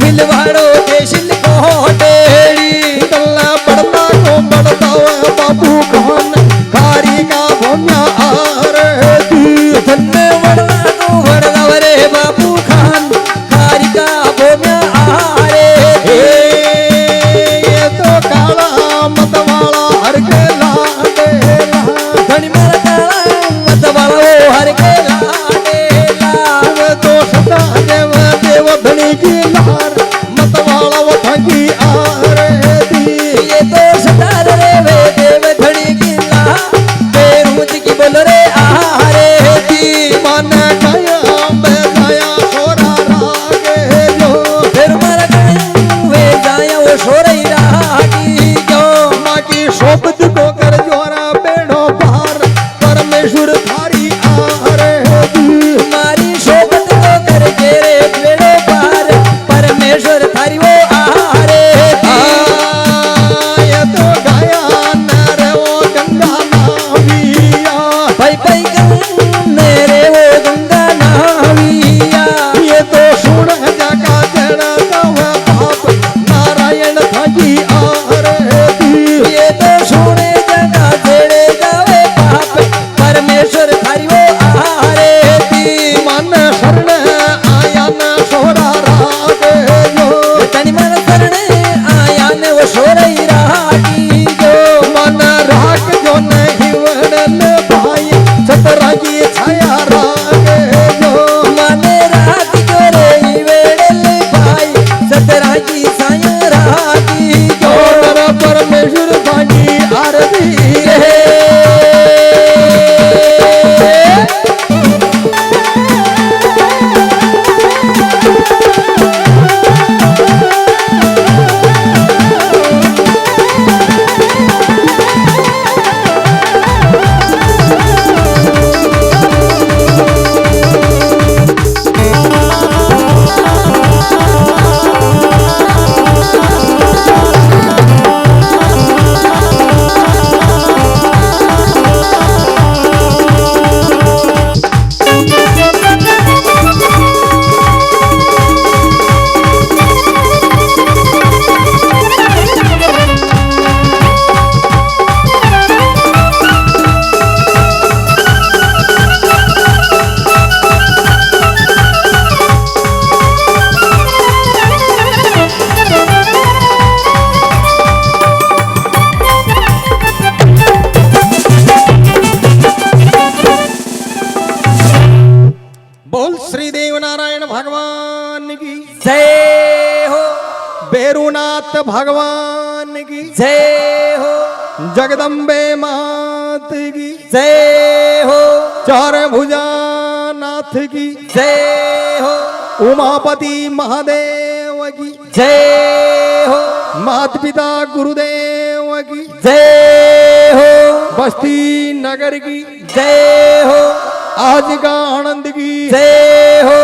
बिलवाड़ो देशिल को होटेड़ी तल्ला पड़ता को पड़ता बाबू खान कारी का भोन्या आरे दी धन्य वरना को वरना रे बाबू खान कारी का भोम्या आरे ये तो काला मतवाला हर के लाडेला धनी मारा काला मत वाला वो हर के लाडेला वे तो सदा देव देव धनी की लार मतवाला वो थकी आरे दी ये तो सतार रे वे देव धड़ी की ला बेरूज की बोल रे आरे दी मन काया बेजाया सोरा रागे जो फिर मारा कहीं वे जाया वो सोरई रागी जो माँ की शोभत को कर जोरा बेड़ो पार परमेश्वर थारी आरे दी मारी शोभत को करके रे बेड़ो पार परमेश्वर थारी वो आरे दी ये तो गाया नरे वो गंगा नाविया भाई भाई गन्ने रे वो गंगा नाविया ये तो सुन जगा जड़ा तव बाप नारायण थकी आरे दी ये तो सोने जगह तेरे जावे पाप परमेश्वर थारी वो आरे दी मन शरण आया न सोरा रागे जो तनी मन करने आया ने वो सोरई रागी जो मन राग जो नहीं वड़न भाई छतरा की छाया रागे जो माने रागी जो रे वेड़ल भाई सतरा की साया रागी जो और परमेश्वर भागी आरती रे बोल श्री देव नारायण भगवान की जय हो बेरुनाथ भगवान की जय हो जगदम्बे मात की जय हो चार भुजा नाथ की जय हो उमापति महादेव की जय हो मात पिता गुरुदेव की जय हो बस्ती नगर की जय हो आज का आनंद की जय हो